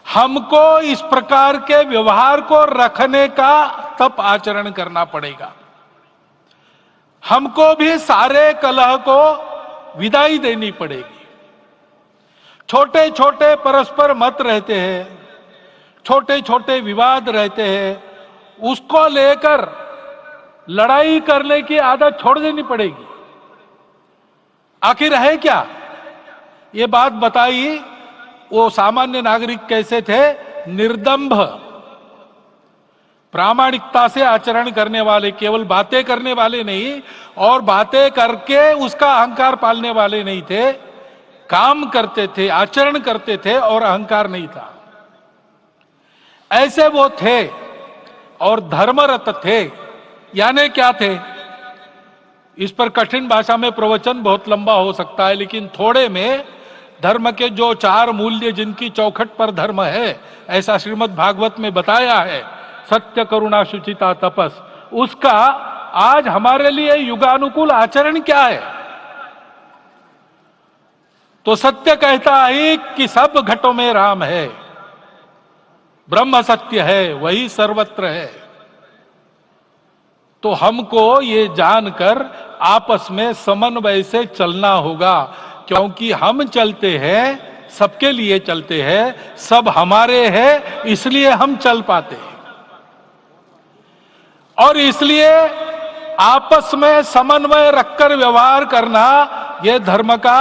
[SPEAKER 5] हमको इस प्रकार के व्यवहार को रखने का तप आचरण करना पड़ेगा। हमको भी सारे कलह को विदाई देनी पड़ेगी। छोटे छोटे परस्पर मत रहते हैं, छोटे छोटे विवाद रहते हैं, उसको लेकर लड़ाई करने की आदत छोड़ देनी पड़ेगी। आखिर है क्या, ये बात बताई। वो सामान्य नागरिक कैसे थे, निर्दंभ प्रामाणिकता से आचरण करने वाले, केवल बातें करने वाले नहीं और बातें करके उसका अहंकार पालने वाले नहीं थे। काम करते थे, आचरण करते थे और अहंकार नहीं था। ऐसे वो थे और धर्मरत थे। यानी क्या थे, इस पर कठिन भाषा में प्रवचन बहुत लंबा हो सकता है, लेकिन थोड़े में धर्म के जो 4 मूल्य जिनकी चौखट पर धर्म है, ऐसा श्रीमद् भागवत में बताया है, सत्य करुणा शुचिता तपस, उसका आज हमारे लिए युगानुकूल आचरण क्या है। तो सत्य कहता है कि सब घटों में राम है, ब्रह्म सत्य है, वही सर्वत्र है। तो हमको ये जानकर आपस में समन्वय से चलना होगा, क्योंकि हम चलते हैं, सबके लिए चलते हैं, सब हमारे हैं, इसलिए हम चल पाते हैं। और इसलिए आपस में समन्वय रखकर व्यवहार करना, यह धर्म का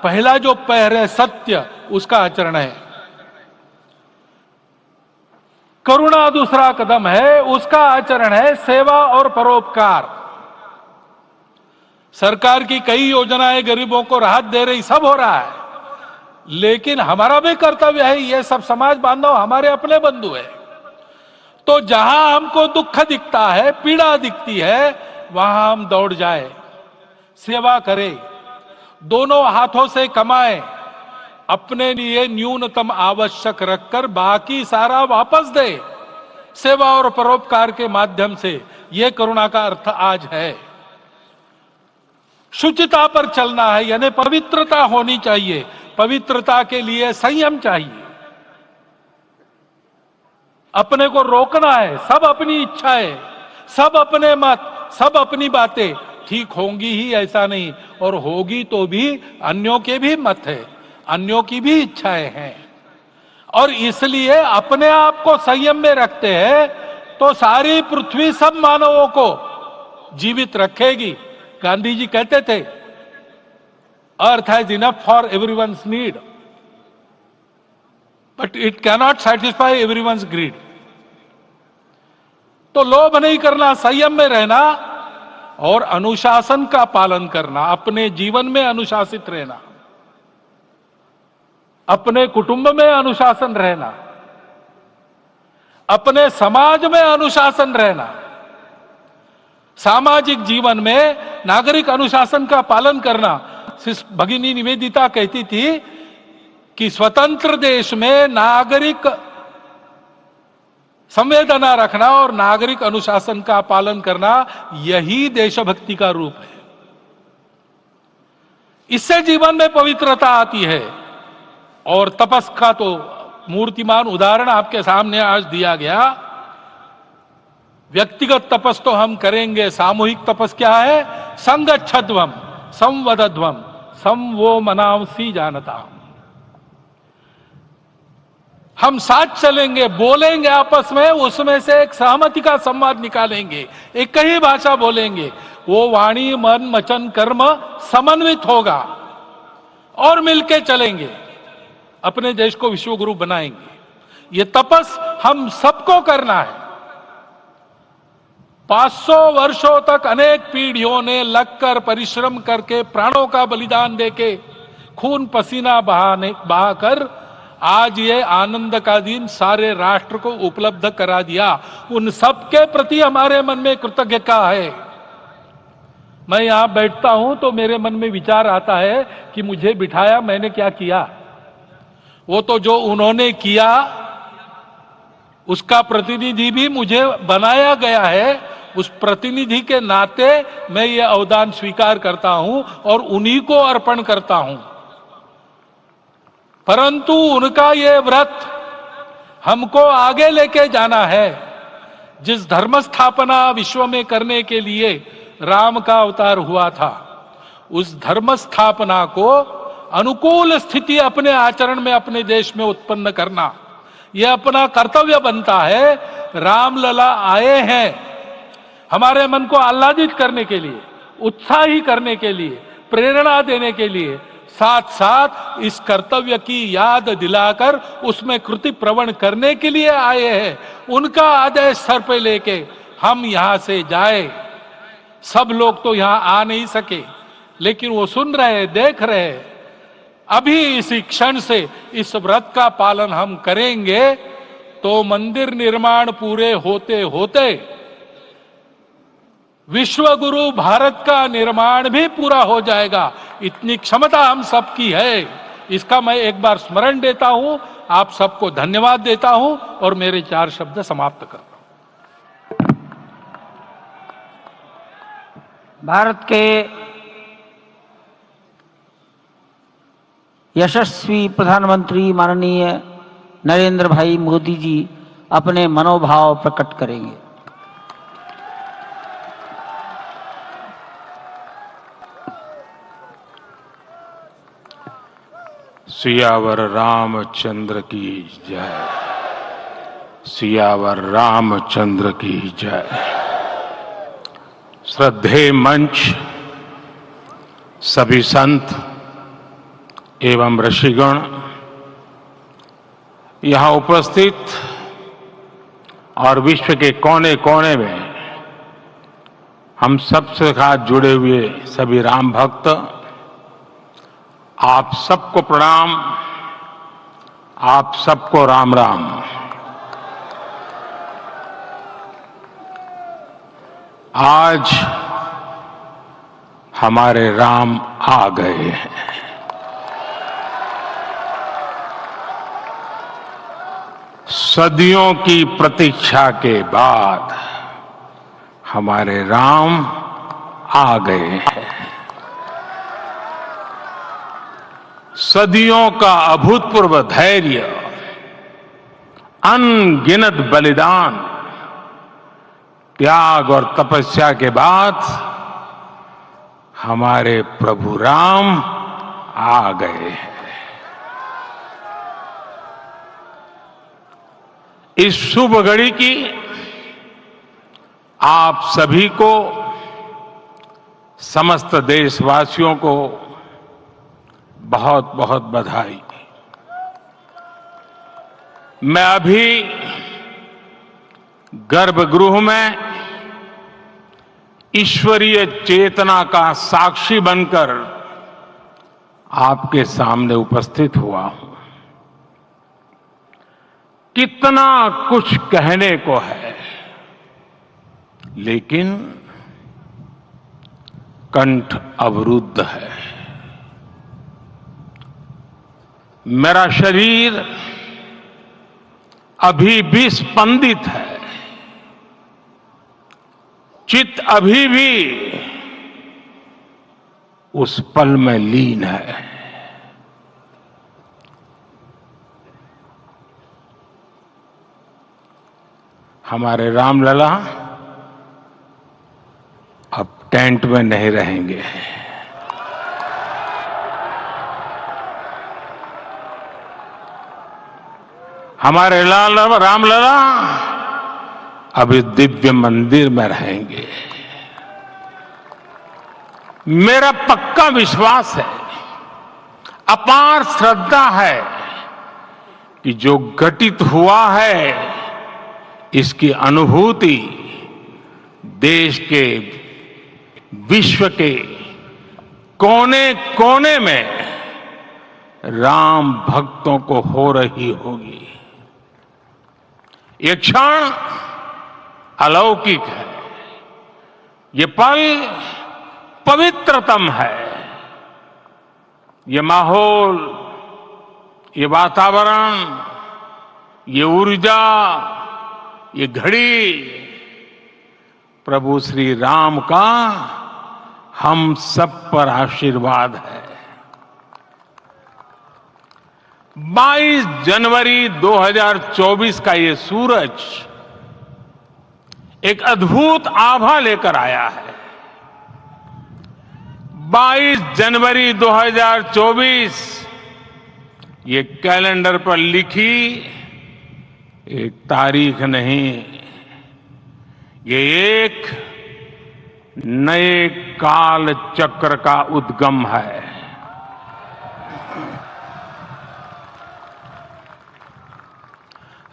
[SPEAKER 5] पहला जो पैर है, सत्य, उसका आचरण है। करुणा दूसरा कदम है, उसका आचरण है सेवा और परोपकार। सरकार की कई योजनाएं गरीबों को राहत दे रही, सब हो रहा है, लेकिन हमारा भी कर्तव्य है, ये सब समाज बांधव हमारे अपने बंधु है। तो जहां हमको दुख दिखता है, पीड़ा दिखती है, वहां हम दौड़ जाए, सेवा करें, दोनों हाथों से कमाएं, अपने लिए न्यूनतम आवश्यक रखकर बाकी सारा वापस दे, सेवा और परोपकार के माध्यम से। यह करुणा का अर्थ आज है। शुचिता पर चलना है, यानी पवित्रता होनी चाहिए। पवित्रता के लिए संयम चाहिए, अपने को रोकना है। सब अपनी इच्छाएं, सब अपने मत, सब अपनी बातें ठीक होंगी ही ऐसा नहीं, और होगी तो भी अन्यों के भी मत है, अन्यों की भी इच्छाएं हैं। और इसलिए अपने आप को संयम में रखते हैं तो सारी पृथ्वी सब मानवों को जीवित रखेगी। गांधी जी कहते थे, earth has enough for everyone's need but it cannot satisfy everyone's greed. तो लोभ नहीं करना, संयम में रहना और अनुशासन का पालन करना, अपने जीवन में अनुशासित रहना, अपने कुटुंब में अनुशासन रहना, अपने समाज में अनुशासन रहना। सामाजिक जीवन में नागरिक अनुशासन का पालन करना। भगिनी निवेदिता कहती थी कि स्वतंत्र देश में नागरिक संवेदना रखना और नागरिक अनुशासन का पालन करना, यही देशभक्ति का रूप है। इससे जीवन में पवित्रता आती है। और तपस का तो मूर्तिमान उदाहरण आपके सामने आज दिया गया। व्यक्तिगत तपस तो हम करेंगे, सामूहिक तपस क्या है? संगच्छध्वम संवदध्वम संवो मनांसी जानता। हम साथ चलेंगे, बोलेंगे आपस में, उसमें से एक सहमति का संवाद निकालेंगे, एक ही भाषा बोलेंगे, वो वाणी मन वचन कर्म समन्वित होगा और मिलके चलेंगे, अपने देश को विश्वगुरु बनाएंगे। ये तपस हम सबको करना है। 500 वर्षों तक अनेक पीढ़ियों ने लगकर परिश्रम करके प्राणों का बलिदान देके खून पसीना बहाकर आज ये आनंद का दिन सारे राष्ट्र को उपलब्ध करा दिया। उन सबके प्रति हमारे मन में कृतज्ञता है। मैं यहां बैठता हूं तो मेरे मन में विचार आता है कि मुझे बिठाया, मैंने क्या किया? वो तो जो उन्होंने किया उसका प्रतिनिधि भी मुझे बनाया गया है। उस प्रतिनिधि के नाते मैं ये अवदान स्वीकार करता हूं और उन्हीं को अर्पण करता हूं। परंतु उनका ये व्रत हमको आगे लेके जाना है। जिस धर्म स्थापना विश्व में करने के लिए राम का अवतार हुआ था, उस धर्म स्थापना को अनुकूल स्थिति अपने आचरण में अपने देश में उत्पन्न करना, यह अपना कर्तव्य बनता है। रामलला आए हैं हमारे मन को आह्लादित करने के लिए, उत्साही करने के लिए, प्रेरणा देने के लिए, साथ साथ इस कर्तव्य की याद दिलाकर उसमें कृति प्रवण करने के लिए आए हैं। उनका आदेश सर पे लेके हम यहां से जाए। सब लोग तो यहां आ नहीं सके, लेकिन वो सुन रहे, देख रहे। अभी इसी क्षण से इस व्रत का पालन हम करेंगे तो मंदिर निर्माण पूरे होते होते विश्व गुरु भारत का निर्माण भी पूरा हो जाएगा। इतनी क्षमता हम सबकी है। इसका मैं एक बार स्मरण देता हूं, आप सबको धन्यवाद देता हूं और मेरे 4 शब्द समाप्त करता हूं।
[SPEAKER 1] भारत के यशस्वी प्रधानमंत्री माननीय नरेंद्र भाई मोदी जी अपने मनोभाव प्रकट करेंगे।
[SPEAKER 6] सियावर रामचंद्र की जय। सियावर रामचंद्र की जय। श्रद्धेय मंच, सभी संत एवं ऋषिगण, यहां उपस्थित और विश्व के कोने कोने में हम सबसे साथ जुड़े हुए सभी राम भक्त, आप सबको प्रणाम, आप सबको राम राम। आज हमारे राम आ गए हैं। सदियों की प्रतीक्षा के बाद हमारे राम आ गए हैं। सदियों का अभूतपूर्व धैर्य, अनगिनत बलिदान, त्याग और तपस्या के बाद हमारे प्रभु राम आ गए हैं। इस शुभ घड़ी की आप सभी को, समस्त देशवासियों को बहुत बहुत बधाई। मैं अभी गर्भगृह में ईश्वरीय चेतना का साक्षी बनकर आपके सामने उपस्थित हुआ हूं। कितना कुछ कहने को है, लेकिन कंठ अवरुद्ध है। मेरा शरीर अभी भी स्पंदित है, चित्त अभी भी उस पल में लीन है। हमारे रामलला अब टेंट में नहीं रहेंगे। हमारे रामलला अब इस दिव्य मंदिर में रहेंगे। मेरा पक्का विश्वास है, अपार श्रद्धा है कि जो घटित हुआ है इसकी अनुभूति देश के, विश्व के कोने कोने में राम भक्तों को हो रही होगी। ये क्षण अलौकिक है, ये पल पवित्रतम है। ये माहौल, ये वातावरण, ये ऊर्जा, ये घड़ी प्रभु श्री राम का हम सब पर आशीर्वाद है। 22 जनवरी 2024 का ये सूरज एक अद्भुत आभा लेकर आया है। 22 जनवरी 2024 ये कैलेंडर पर लिखी एक तारीख नहीं, ये एक नए काल चक्र का उद्गम है।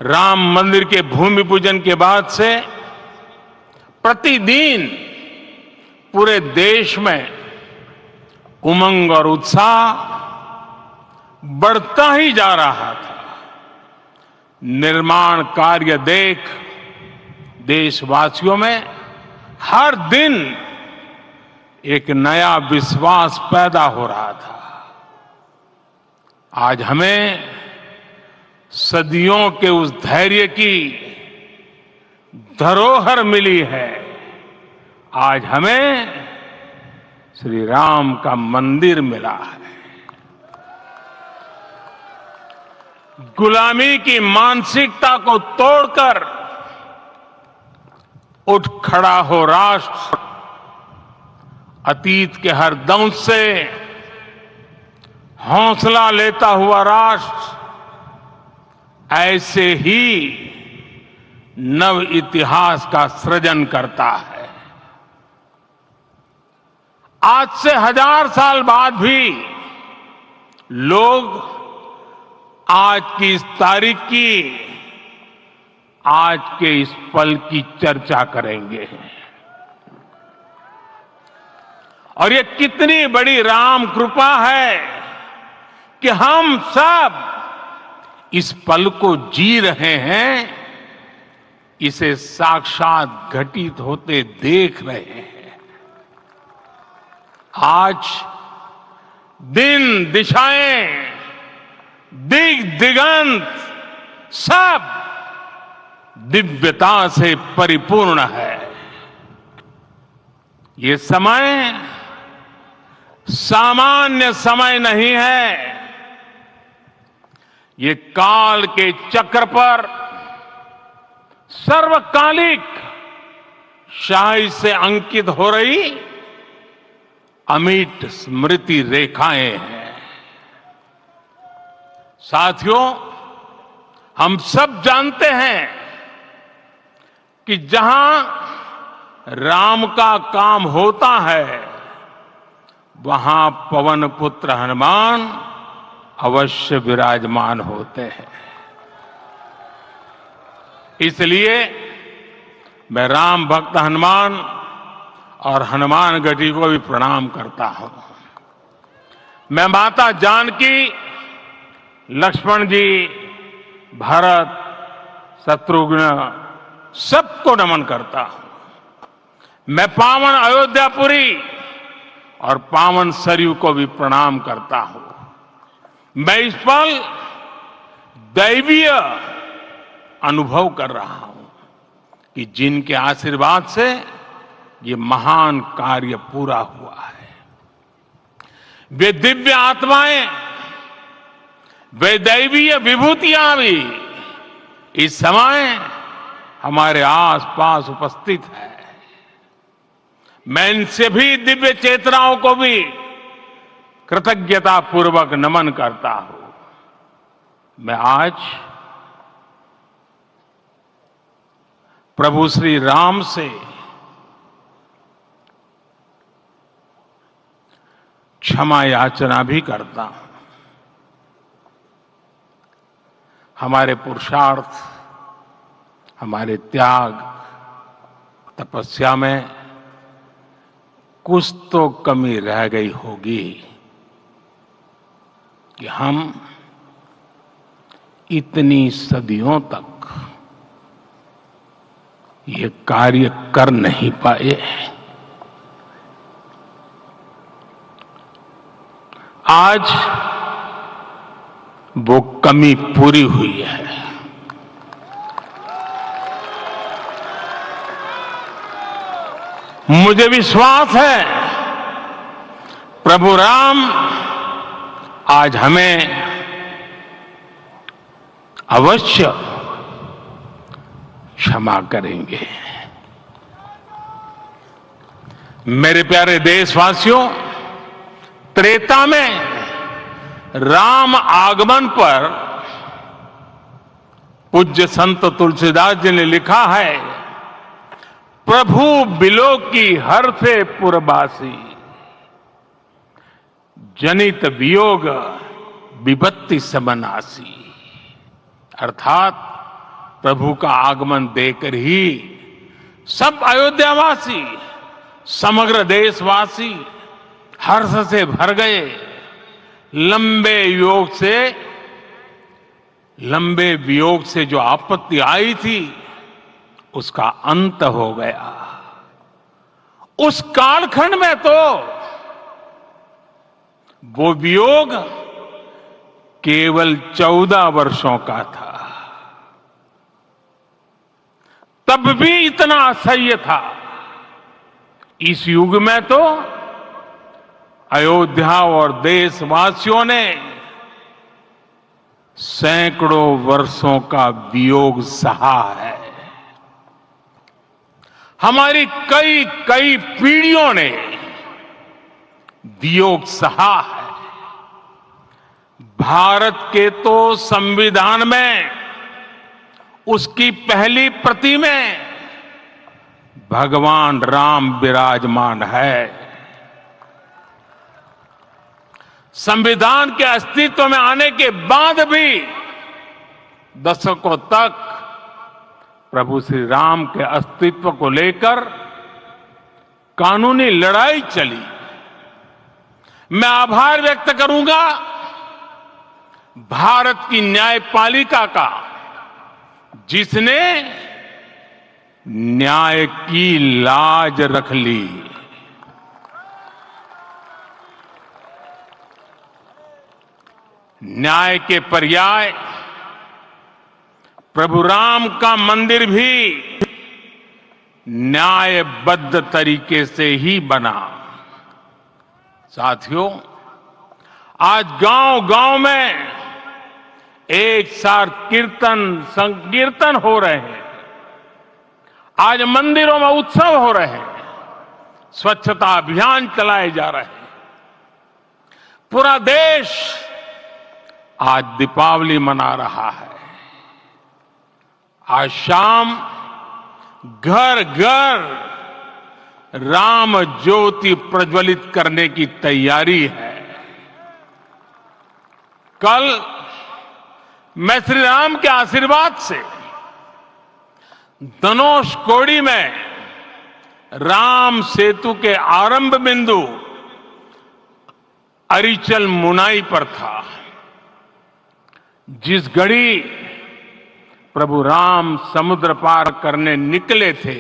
[SPEAKER 6] राम मंदिर के भूमि पूजन के बाद से प्रतिदिन पूरे देश में उमंग और उत्साह बढ़ता ही जा रहा था। निर्माण कार्य देख देशवासियों में हर दिन एक नया विश्वास पैदा हो रहा था। आज हमें सदियों के उस धैर्य की धरोहर मिली है। आज हमें श्री राम का मंदिर मिला है। गुलामी की मानसिकता को तोड़कर उठ खड़ा हो राष्ट्र। अतीत के हर दंश से हौसला लेता हुआ राष्ट्र ऐसे ही नव इतिहास का सृजन करता है। आज से 1000 साल बाद भी लोग आज की इस तारीख की, आज के इस पल की चर्चा करेंगे। और ये कितनी बड़ी राम कृपा है कि हम सब इस पल को जी रहे हैं, इसे साक्षात घटित होते देख रहे हैं। आज दिन दिशाएं, दिगंत सब दिव्यता से परिपूर्ण है। ये समय सामान्य समय नहीं है। ये काल के चक्र पर सर्वकालिक शाही से अंकित हो रही अमिट स्मृति रेखाएं हैं। साथियों, हम सब जानते हैं कि जहां राम का काम होता है वहां पवन पुत्र हनुमान अवश्य विराजमान होते हैं। इसलिए मैं राम भक्त हनुमान और हनुमान गढ़ी को भी प्रणाम करता हूं। मैं माता जानकी, लक्ष्मण जी, भरत, शत्रुघ्न सबको नमन करता हूं। मैं पावन अयोध्यापुरी और पावन सरयू को भी प्रणाम करता हूं। मैं इस पल दैवीय अनुभव कर रहा हूं कि जिनके आशीर्वाद से ये महान कार्य पूरा हुआ है। वे दिव्य आत्माएं, वे दैवीय विभूतियां भी इस समय हमारे आसपास उपस्थित है। मैं इन सभी दिव्य चेतनाओं को भी कृतज्ञता पूर्वक नमन करता हूं। मैं आज प्रभु श्री राम से क्षमा याचना भी करता हूं। हमारे पुरुषार्थ, हमारे त्याग, तपस्या में कुछ तो कमी रह गई होगी कि हम इतनी सदियों तक ये कार्य कर नहीं पाए। आज वो कमी पूरी हुई है। मुझे विश्वास है प्रभु राम आज हमें अवश्य क्षमा करेंगे। मेरे प्यारे देशवासियों, त्रेता में राम आगमन पर पूज्य संत तुलसीदास जी ने लिखा है, प्रभु बिलो की हर से पुरबासी, जनित वियोग विपत्ति समनासी। अर्थात प्रभु का आगमन देकर ही सब अयोध्यावासी, समग्र देशवासी हर्ष से भर गए। लंबे वियोग से जो आपत्ति आई थी उसका अंत हो गया। उस कालखंड में तो वो वियोग केवल 14 वर्षों का था, तब भी इतना असह्य था। इस युग में तो अयोध्या और देशवासियों ने सैकड़ों वर्षों का वियोग सहा है। हमारी कई कई पीढ़ियों ने वियोग सहा है। भारत के तो संविधान में उसकी पहली प्रति में भगवान राम विराजमान है। संविधान के अस्तित्व में आने के बाद भी दशकों तक प्रभु श्री राम के अस्तित्व को लेकर कानूनी लड़ाई चली। मैं आभार व्यक्त करूंगा भारत की न्यायपालिका का, जिसने न्याय की लाज रख ली। न्याय के पर्याय प्रभु राम का मंदिर भी न्यायबद्ध तरीके से ही बना। साथियों, आज गांव-गांव में एक साथ कीर्तन संकीर्तन हो रहे हैं। आज मंदिरों में उत्सव हो रहे हैं, स्वच्छता अभियान चलाए जा रहे हैं। पूरा देश आज दीपावली मना रहा है। आज शाम घर घर राम ज्योति प्रज्वलित करने की तैयारी है। कल मैं श्री राम के आशीर्वाद से धनुषकोडी में राम सेतु के आरंभ बिंदु अरिचल मुनाई पर था। जिस घड़ी प्रभु राम समुद्र पार करने निकले थे,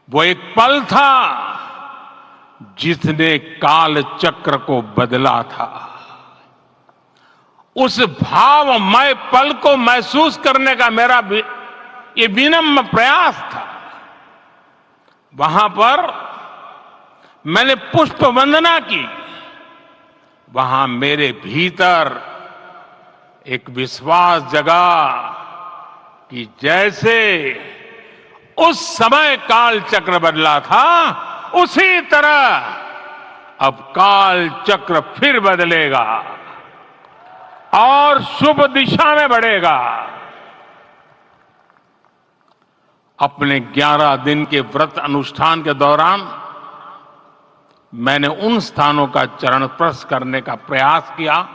[SPEAKER 6] वो एक पल था जिसने काल चक्र को बदला था। उस भावमय पल को महसूस करने का मेरा ये विनम्र प्रयास था। वहां पर मैंने पुष्प वंदना की। वहां मेरे भीतर एक विश्वास जगा कि जैसे उस समय काल चक्र बदला था, उसी तरह अब काल चक्र फिर बदलेगा और शुभ दिशा में बढ़ेगा। अपने 11 दिन के व्रत अनुष्ठान के दौरान मैंने उन स्थानों का चरण स्पर्श करने का प्रयास किया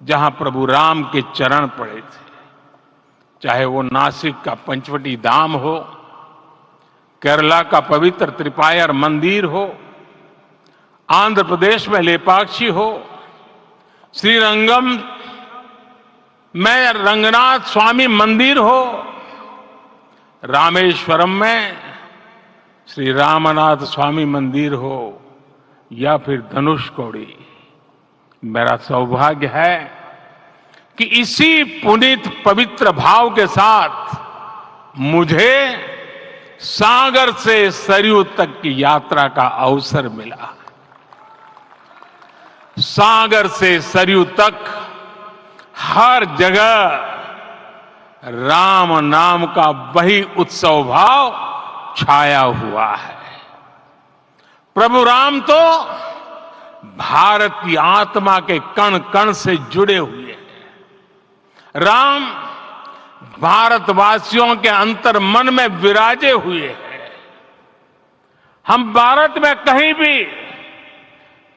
[SPEAKER 6] जहां प्रभु राम के चरण पड़े थे। चाहे वो नासिक का पंचवटी धाम हो, केरला का पवित्र त्रिपायर मंदिर हो, आंध्र प्रदेश में लेपाक्षी हो, श्रीरंगम में रंगनाथ स्वामी मंदिर हो, रामेश्वरम में श्री रामनाथ स्वामी मंदिर हो, या फिर धनुषकोडी। मेरा सौभाग्य है कि इसी पुनीत पवित्र भाव के साथ मुझे सागर से सरयू तक की यात्रा का अवसर मिला। सागर से सरयू तक हर जगह राम नाम का वही उत्सव भाव छाया हुआ है। प्रभु राम तो भारत की आत्मा के कण कण से जुड़े हुए हैं। राम भारतवासियों के अंतर मन में विराजे हुए हैं। हम भारत में कहीं भी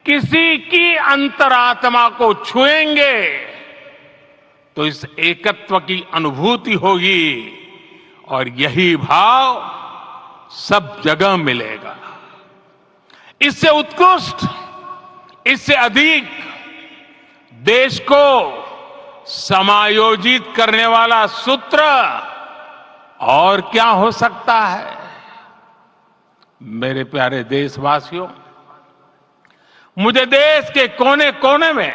[SPEAKER 6] किसी की अंतरात्मा को छुएंगे तो इस एकत्व की अनुभूति होगी और यही भाव सब जगह मिलेगा। इससे उत्कृष्ट, इससे अधिक देश को समायोजित करने वाला सूत्र और क्या हो सकता है। मेरे प्यारे देशवासियों, मुझे देश के कोने कोने में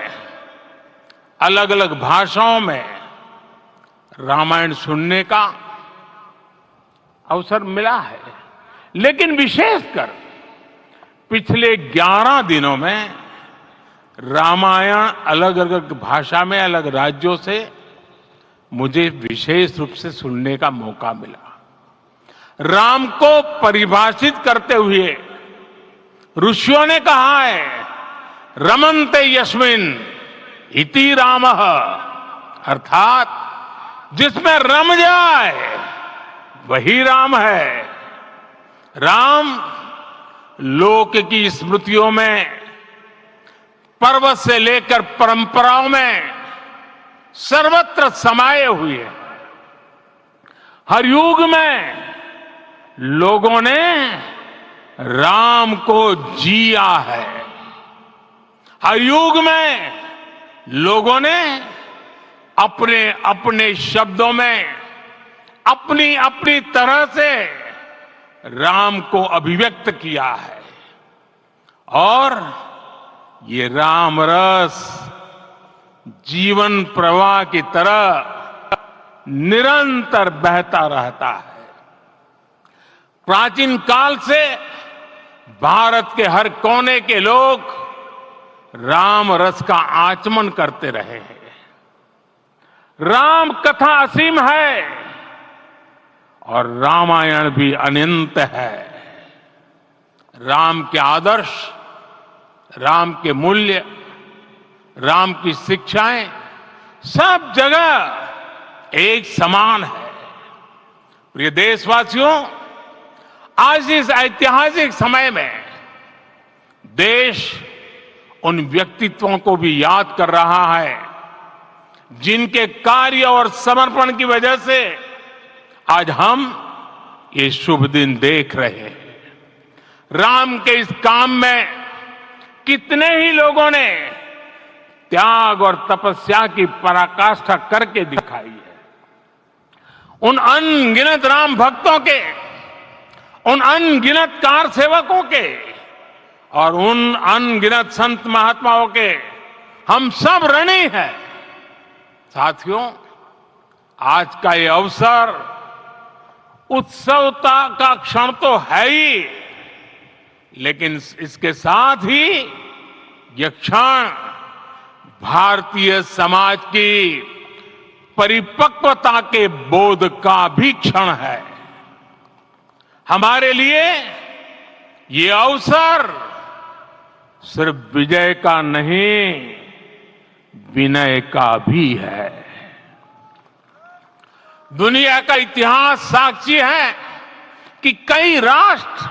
[SPEAKER 6] अलग अलग भाषाओं में रामायण सुनने का अवसर मिला है, लेकिन विशेषकर पिछले 11 दिनों में रामायण अलग अलग भाषा में अलग राज्यों से मुझे विशेष रूप से सुनने का मौका मिला। राम को परिभाषित करते हुए ऋषियों ने कहा है, रमन्ते यस्मिन् इति रामः, अर्थात जिसमें रम जाए वही राम है। राम लोक की स्मृतियों में, पर्वत से लेकर परंपराओं में सर्वत्र समाये हुए हैं। हर युग में लोगों ने राम को जिया है। हर युग में लोगों ने अपने अपने शब्दों में अपनी अपनी तरह से राम को अभिव्यक्त किया है और ये राम रस जीवन प्रवाह की तरह निरंतर बहता रहता है। प्राचीन काल से भारत के हर कोने के लोग राम रस का आचमन करते रहे हैं। राम कथा असीम है और रामायण भी अनंत है। राम के आदर्श, राम के मूल्य, राम की शिक्षाएं सब जगह एक समान है। प्रिय देशवासियों, आज इस ऐतिहासिक समय में देश उन व्यक्तित्वों को भी याद कर रहा है जिनके कार्य और समर्पण की वजह से आज हम ये शुभ दिन देख रहे हैं। राम के इस काम में कितने ही लोगों ने त्याग और तपस्या की पराकाष्ठा करके दिखाई है। उन अनगिनत राम भक्तों के, उन अनगिनत कार सेवकों के और उन अनगिनत संत महात्माओं के हम सब ऋणी हैं। साथियों, आज का ये अवसर उत्सवता का क्षण तो है ही, लेकिन इसके साथ ही यह क्षण भारतीय समाज की परिपक्वता के बोध का भी क्षण है। हमारे लिए ये अवसर सिर्फ विजय का नहीं, विनय का भी है। दुनिया का इतिहास साक्षी है कि कई राष्ट्र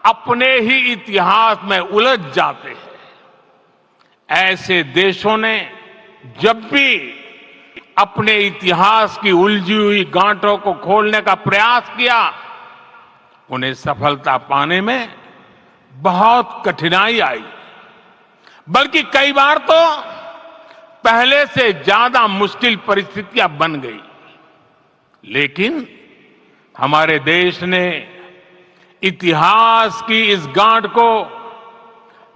[SPEAKER 6] अपने ही इतिहास में उलझ जाते हैं। ऐसे देशों ने जब भी अपने इतिहास की उलझी हुई गांठों को खोलने का प्रयास किया, उन्हें सफलता पाने में बहुत कठिनाई आई, बल्कि कई बार तो पहले से ज्यादा मुश्किल परिस्थितियां बन गई। लेकिन हमारे देश ने इतिहास की इस गांठ को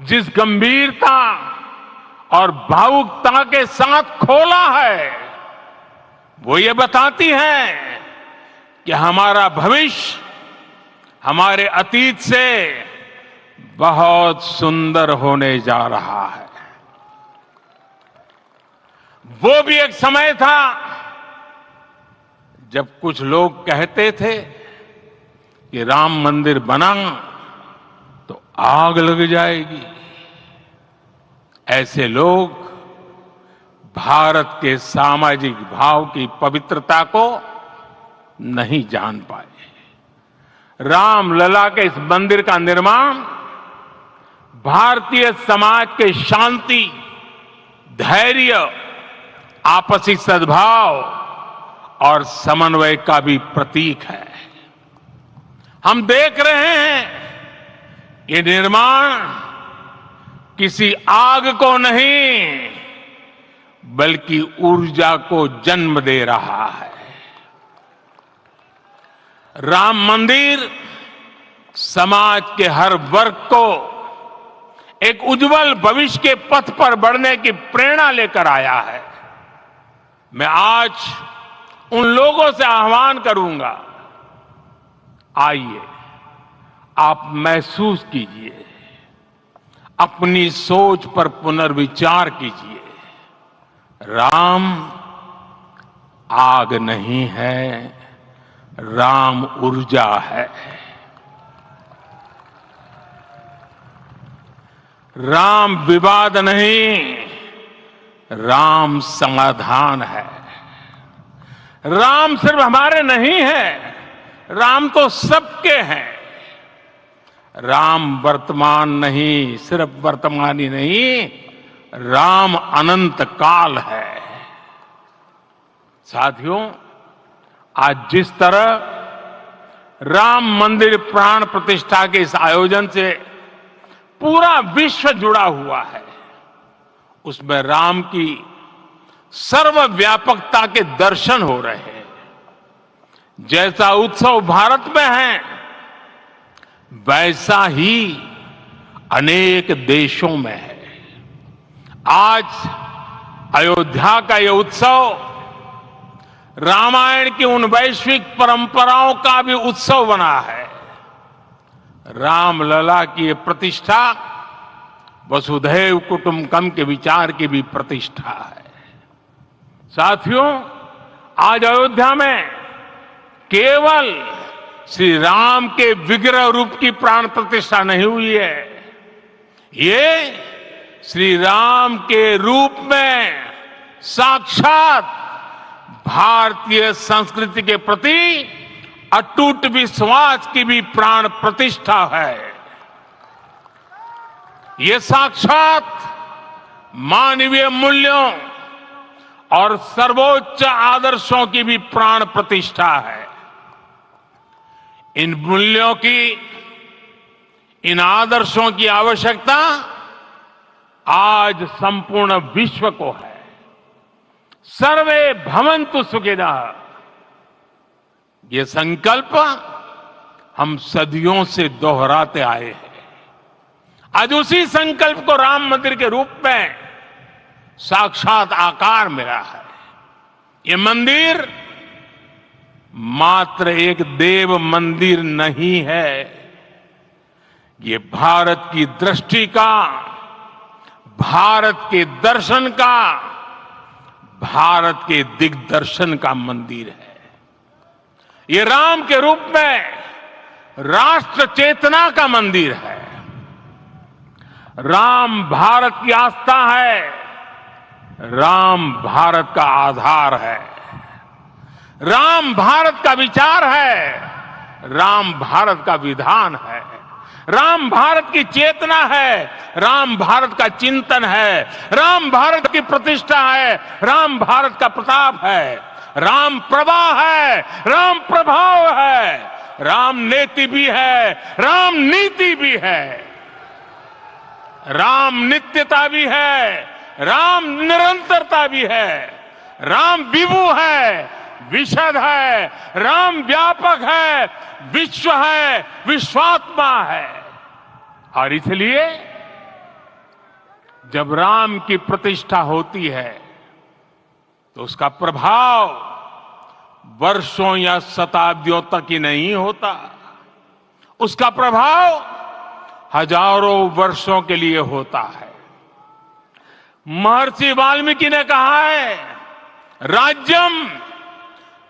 [SPEAKER 6] जिस गंभीरता और भावुकता के साथ खोला है, वो ये बताती है कि हमारा भविष्य हमारे अतीत से बहुत सुंदर होने जा रहा है। वो भी एक समय था जब कुछ लोग कहते थे कि राम मंदिर बना तो आग लग जाएगी। ऐसे लोग भारत के सामाजिक भाव की पवित्रता को नहीं जान पाए। रामलला के इस मंदिर का निर्माण भारतीय समाज के शांति, धैर्य, आपसी सद्भाव और समन्वय का भी प्रतीक है। हम देख रहे हैं ये निर्माण किसी आग को नहीं बल्कि ऊर्जा को जन्म दे रहा है। राम मंदिर समाज के हर वर्ग को एक उज्जवल भविष्य के पथ पर बढ़ने की प्रेरणा लेकर आया है। मैं आज उन लोगों से आह्वान करूंगा, आइए आप महसूस कीजिए, अपनी सोच पर पुनर्विचार कीजिए। राम आग नहीं है, राम ऊर्जा है। राम विवाद नहीं, राम समाधान है। राम सिर्फ हमारे नहीं है, राम तो सबके हैं। राम वर्तमान नहीं, सिर्फ वर्तमान ही नहीं, राम अनंत काल है। साथियों, आज जिस तरह राम मंदिर प्राण प्रतिष्ठा के इस आयोजन से पूरा विश्व जुड़ा हुआ है, उसमें राम की सर्वव्यापकता के दर्शन हो रहे हैं। जैसा उत्सव भारत में है, वैसा ही अनेक देशों में है। आज अयोध्या का ये उत्सव रामायण की उन वैश्विक परंपराओं का भी उत्सव बना है। रामलला की ये प्रतिष्ठा वसुधैव कुटुंबकम के विचार की भी प्रतिष्ठा है। साथियों, आज अयोध्या में केवल श्री राम के विग्रह रूप की प्राण प्रतिष्ठा नहीं हुई है, ये श्री राम के रूप में साक्षात भारतीय संस्कृति के प्रति अटूट विश्वास की भी प्राण प्रतिष्ठा है। ये साक्षात मानवीय मूल्यों और सर्वोच्च आदर्शों की भी प्राण प्रतिष्ठा है। इन मूल्यों की, इन आदर्शों की आवश्यकता आज संपूर्ण विश्व को है। सर्वे भवन्तु सुखिनः, ये संकल्प हम सदियों से दोहराते आए हैं। आज उसी संकल्प को राम मंदिर के रूप में साक्षात आकार मिला है। ये मंदिर मात्र एक देव मंदिर नहीं है, ये भारत की दृष्टि का, भारत के दर्शन का, भारत के दिग्दर्शन का मंदिर है। ये राम के रूप में राष्ट्र चेतना का मंदिर है। राम भारत की आस्था है, राम भारत का आधार है, राम भारत का विचार है, राम भारत का विधान है, राम भारत की चेतना है, राम भारत का चिंतन है, राम भारत की प्रतिष्ठा है, राम भारत का प्रताप है, राम प्रवाह है, राम प्रभाव है, राम नेति भी है, राम नीति भी है, राम नित्यता भी है, राम निरंतरता भी है, राम विभु है, विशद है, राम व्यापक है, विश्व है, विश्वात्मा है। और इसलिए जब राम की प्रतिष्ठा होती है तो उसका प्रभाव वर्षों या शताब्दियों तक ही नहीं होता, उसका प्रभाव हजारों वर्षों के लिए होता है। महर्षि वाल्मीकि ने कहा है, राज्यम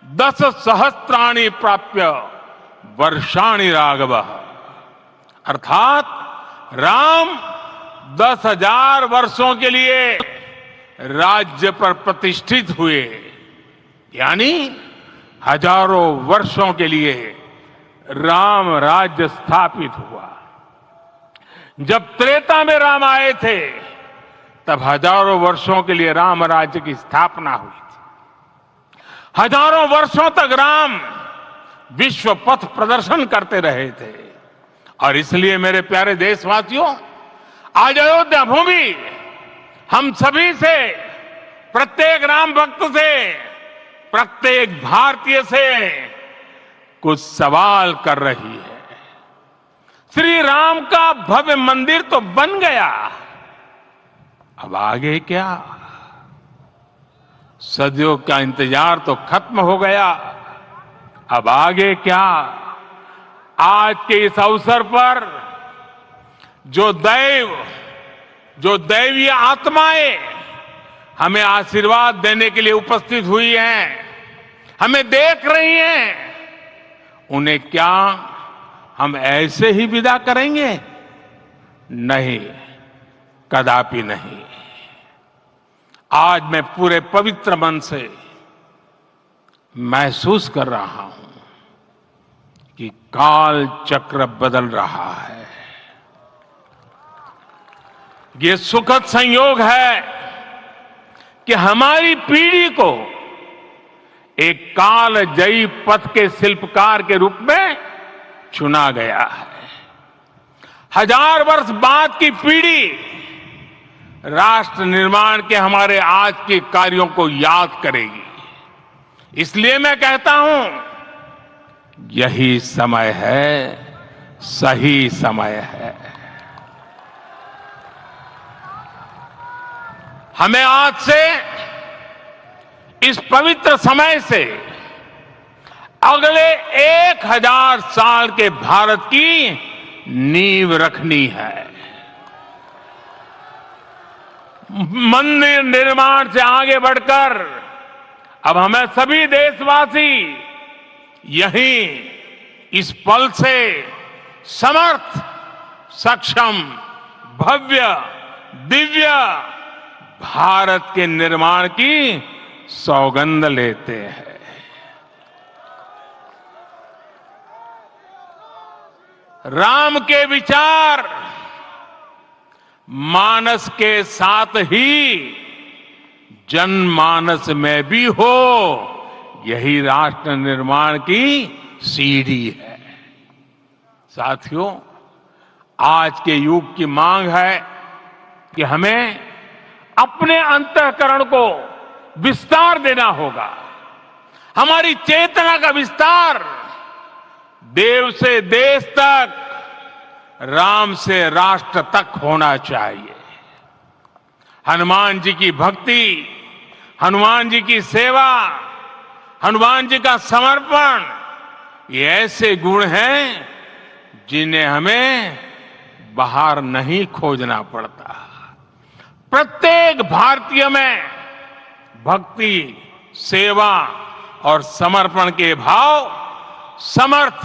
[SPEAKER 6] 10 सहस्त्राणि प्राप्य वर्षाणि राघव, अर्थात राम 10,000 वर्षों के लिए राज्य पर प्रतिष्ठित हुए, यानी हजारों वर्षों के लिए राम राज्य स्थापित हुआ। जब त्रेता में राम आए थे तब हजारों वर्षों के लिए राम राज्य की स्थापना हुई थी। हजारों वर्षों तक राम विश्व पथ प्रदर्शन करते रहे थे। और इसलिए मेरे प्यारे देशवासियों, आज अयोध्या भूमि हम सभी से, प्रत्येक राम भक्त से, प्रत्येक भारतीय से कुछ सवाल कर रही है। श्री राम का भव्य मंदिर तो बन गया, अब आगे क्या? सदियों का इंतजार तो खत्म हो गया, अब आगे क्या? आज के इस अवसर पर जो दैवीय आत्माएं हमें आशीर्वाद देने के लिए उपस्थित हुई हैं, हमें देख रही हैं, उन्हें क्या हम ऐसे ही विदा करेंगे? नहीं, कदापि नहीं। आज मैं पूरे पवित्र मन से महसूस कर रहा हूं कि काल चक्र बदल रहा है। ये सुखद संयोग है कि हमारी पीढ़ी को एक कालजयी पथ के शिल्पकार के रूप में चुना गया है। 1000 वर्ष बाद की पीढ़ी राष्ट्र निर्माण के हमारे आज के कार्यों को याद करेगी। इसलिए मैं कहता हूं, यही समय है, सही समय है। हमें आज से इस पवित्र समय से अगले 1000 साल के भारत की नींव रखनी है। मंदिर निर्माण से आगे बढ़कर अब हमें सभी देशवासी यहीं इस पल से समर्थ, सक्षम, भव्य, दिव्य भारत के निर्माण की सौगंध लेते हैं। राम के विचार मानस के साथ ही जनमानस में भी हो, यही राष्ट्र निर्माण की सीढ़ी है। साथियों, आज के युग की मांग है कि हमें अपने अंतःकरण को विस्तार देना होगा। हमारी चेतना का विस्तार देव से देश तक, राम से राष्ट्र तक होना चाहिए। हनुमान जी की भक्ति, हनुमान जी की सेवा, हनुमान जी का समर्पण, ये ऐसे गुण हैं जिन्हें हमें बाहर नहीं खोजना पड़ता। प्रत्येक भारतीय में भक्ति, सेवा और समर्पण के भाव समर्थ,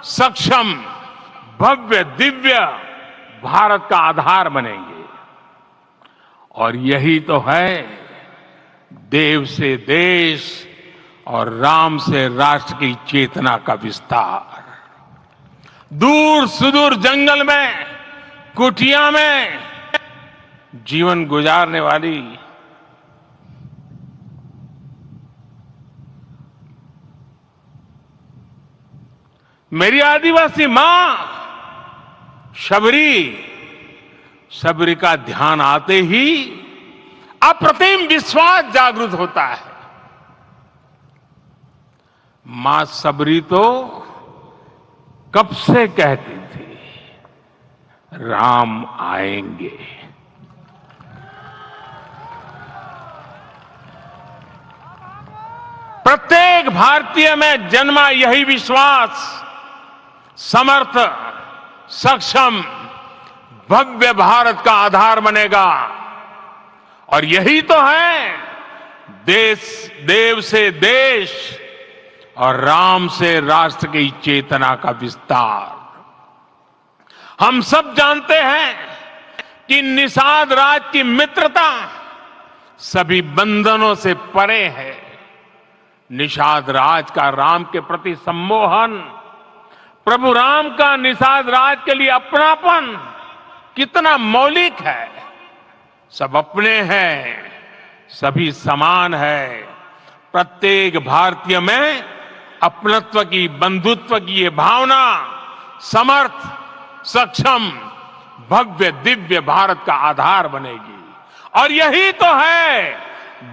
[SPEAKER 6] सक्षम, भव्य, दिव्य भारत का आधार बनेंगे। और यही तो है देव से देश और राम से राष्ट्र की चेतना का विस्तार। दूर सुदूर जंगल में, कुटिया में जीवन गुजारने वाली मेरी आदिवासी मां शबरी का ध्यान आते ही अप्रतिम विश्वास जागृत होता है। मां शबरी तो कब से कहती थी, राम आएंगे। प्रत्येक भारतीय में जन्मा यही विश्वास समर्थ, सक्षम, भव्य भारत का आधार बनेगा। और यही तो है देव से देश और राम से राष्ट्र की चेतना का विस्तार। हम सब जानते हैं कि निषाद राज की मित्रता सभी बंधनों से परे है। निषाद राज का राम के प्रति सम्मोहन, प्रभु राम का निषाद राज के लिए अपनापन कितना मौलिक है। सब अपने हैं, सभी समान है। प्रत्येक भारतीय में अपनत्व की, बंधुत्व की ये भावना समर्थ, सक्षम, भव्य, दिव्य भारत का आधार बनेगी। और यही तो है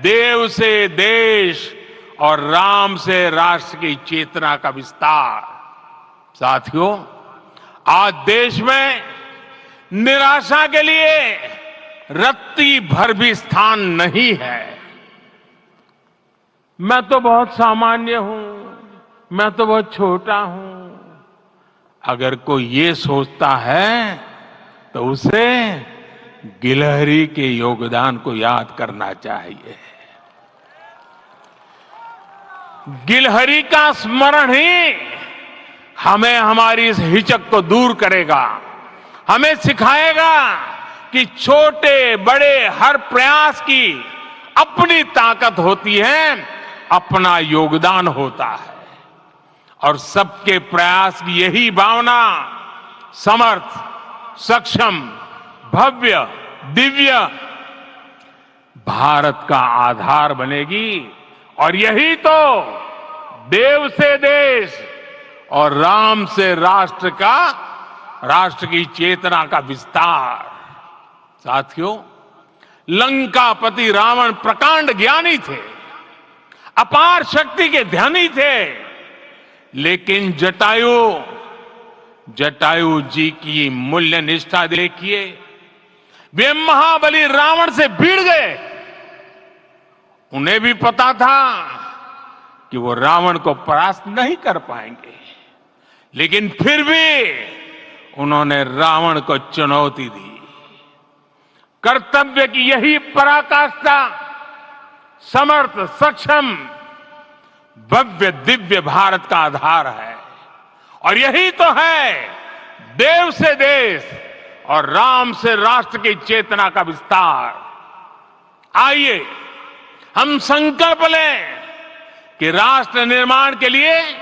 [SPEAKER 6] देव से देश और राम से राष्ट्र की चेतना का विस्तार। साथियों, आज देश में निराशा के लिए रत्ती भर भी स्थान नहीं है। मैं तो बहुत सामान्य हूं, मैं तो बहुत छोटा हूं। अगर कोई ये सोचता है तो उसे गिलहरी के योगदान को याद करना चाहिए। गिलहरी का स्मरण ही हमें हमारी इस हिचक को दूर करेगा, हमें सिखाएगा कि छोटे बड़े हर प्रयास की अपनी ताकत होती है, अपना योगदान होता है। और सबके प्रयास की यही भावना समर्थ, सक्षम, भव्य, दिव्य भारत का आधार बनेगी। और यही तो देव से देश और राम से राष्ट्र की चेतना का विस्तार। साथियों, लंकापति रावण प्रकांड ज्ञानी थे, अपार शक्ति के धनी थे, लेकिन जटायु जी की मूल्य निष्ठा देखिए। वे महाबली रावण से भिड़ गए उन्हें भी पता था कि वो रावण को परास्त नहीं कर पाएंगे, लेकिन फिर भी उन्होंने रावण को चुनौती दी। कर्तव्य की यही पराकाष्ठा समर्थ, सक्षम, भव्य, दिव्य भारत का आधार है। और यही तो है देव से देश और राम से राष्ट्र की चेतना का विस्तार। आइए हम संकल्प लें कि राष्ट्र निर्माण के लिए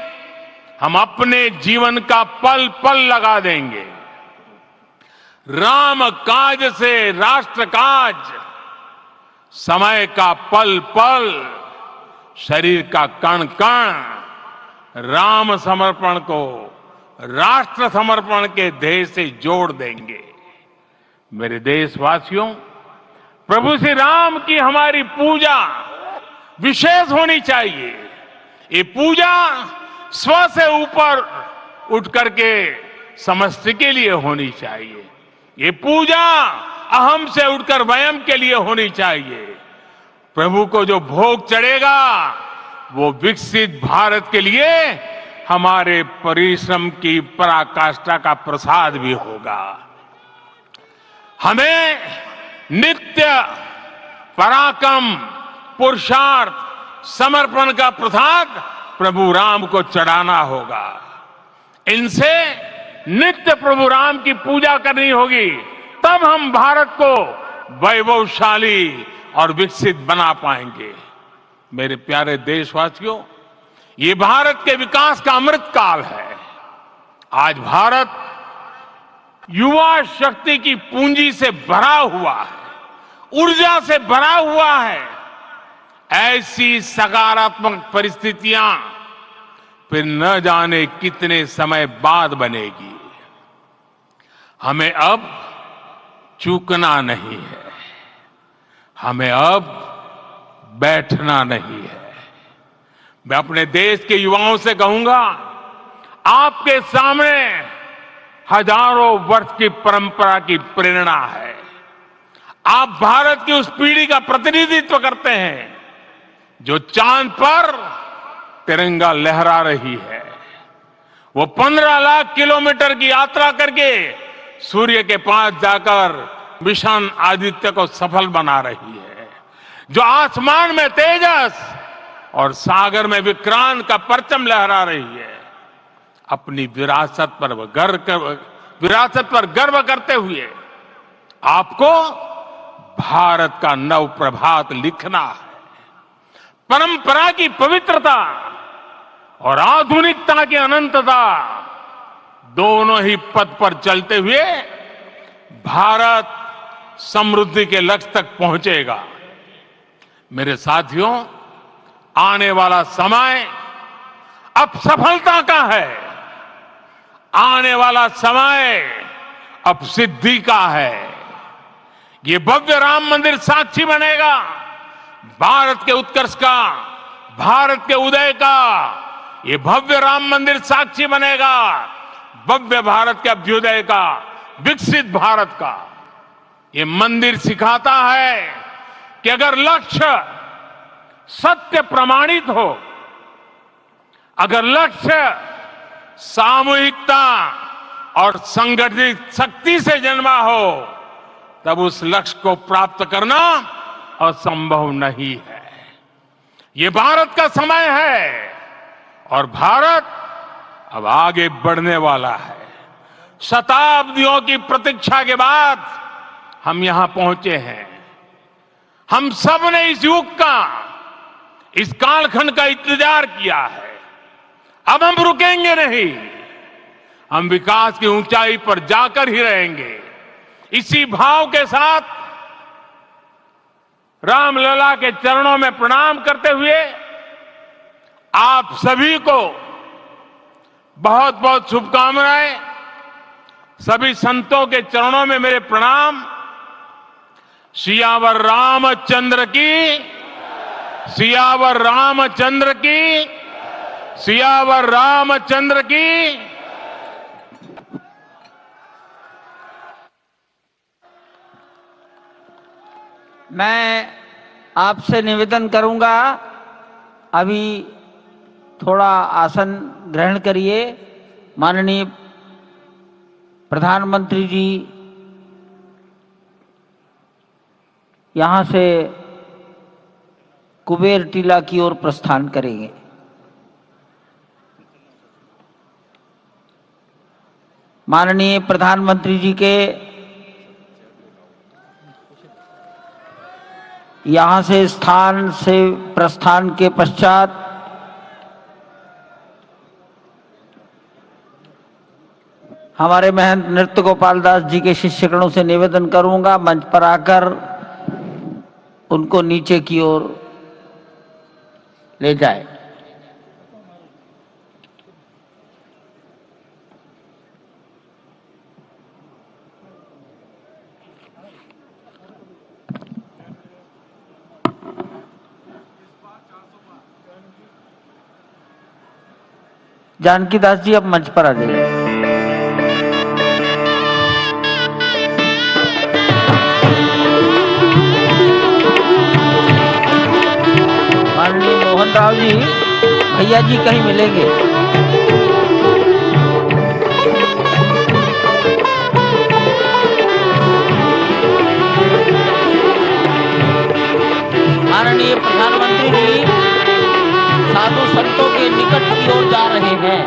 [SPEAKER 6] हम अपने जीवन का पल पल लगा देंगे। राम काज से राष्ट्र काज, समय का पल पल, शरीर का कण कण राम समर्पण को राष्ट्र समर्पण के ध्येय से जोड़ देंगे। मेरे देशवासियों, प्रभु श्री राम की हमारी पूजा विशेष होनी चाहिए। ये पूजा स्व से ऊपर उठ करके समष्टि के लिए होनी चाहिए। ये पूजा अहम से उठकर वयम के लिए होनी चाहिए। प्रभु को जो भोग चढ़ेगा वो विकसित भारत के लिए हमारे परिश्रम की पराकाष्ठा का प्रसाद भी होगा। हमें नित्य पराक्रम, पुरुषार्थ, समर्पण का प्रसाद प्रभु राम को चढ़ाना होगा। इनसे नित्य प्रभु राम की पूजा करनी होगी, तब हम भारत को वैभवशाली और विकसित बना पाएंगे। मेरे प्यारे देशवासियों, ये भारत के विकास का अमृत काल है। आज भारत युवा शक्ति की पूंजी से भरा हुआ है, ऊर्जा से भरा हुआ है। ऐसी सकारात्मक परिस्थितियां फिर न जाने कितने समय बाद बनेगी। हमें अब चूकना नहीं है, हमें अब बैठना नहीं है। मैं अपने देश के युवाओं से कहूंगा, आपके सामने हजारों वर्ष की परंपरा की प्रेरणा है। आप भारत की उस पीढ़ी का प्रतिनिधित्व करते हैं जो चांद पर तिरंगा लहरा रही है। वो 15 लाख किलोमीटर की यात्रा करके सूर्य के पास जाकर मिशन आदित्य को सफल बना रही है। जो आसमान में तेजस और सागर में विक्रांत का परचम लहरा रही है। अपनी विरासत पर गर्व करते हुए आपको भारत का नव प्रभात लिखना है। परंपरा की पवित्रता और आधुनिकता की अनंतता दोनों ही पथ पर चलते हुए भारत समृद्धि के लक्ष्य तक पहुंचेगा। मेरे साथियों, आने वाला समय अब सफलता का है। आने वाला समय अब सिद्धि का है। ये भव्य राम मंदिर साक्षी बनेगा भारत के उत्कर्ष का, भारत के उदय का। ये भव्य राम मंदिर साक्षी बनेगा भव्य भारत के अभ्युदय का, विकसित भारत का। ये मंदिर सिखाता है कि अगर लक्ष्य सत्य प्रमाणित हो, अगर लक्ष्य सामूहिकता और संगठित शक्ति से जन्मा हो, तब उस लक्ष्य को प्राप्त करना असंभव नहीं है। ये भारत का समय है और भारत अब आगे बढ़ने वाला है। शताब्दियों की प्रतीक्षा के बाद हम यहां पहुंचे हैं। हम सब ने इस युग का, इस कालखंड का इंतजार किया है। अब हम रुकेंगे नहीं, हम विकास की ऊंचाई पर जाकर ही रहेंगे। इसी भाव के साथ रामलला के चरणों में प्रणाम करते हुए आप सभी को बहुत बहुत शुभकामनाएं। सभी संतों के चरणों में मेरे प्रणाम। सियावर रामचंद्र की, सियावर रामचंद्र की, सियावर रामचंद्र की।
[SPEAKER 1] मैं आपसे निवेदन करूंगा, अभी थोड़ा आसन ग्रहण करिए। माननीय प्रधानमंत्री जी यहां से कुबेर टीला की ओर प्रस्थान करेंगे। माननीय प्रधानमंत्री जी के यहां से स्थान से प्रस्थान के पश्चात हमारे महंत नृत्य गोपाल दास जी के शिष्यगणों से निवेदन करूंगा, मंच पर आकर उनको नीचे की ओर ले जाए। जानकी दास जी अब मंच पर आ जाइए। माननीय मोहन राव जी, भैया जी कहीं मिलेंगे। माननीय प्रधानमंत्री जी साधु संतों के निकट की ओर जा रहे हैं।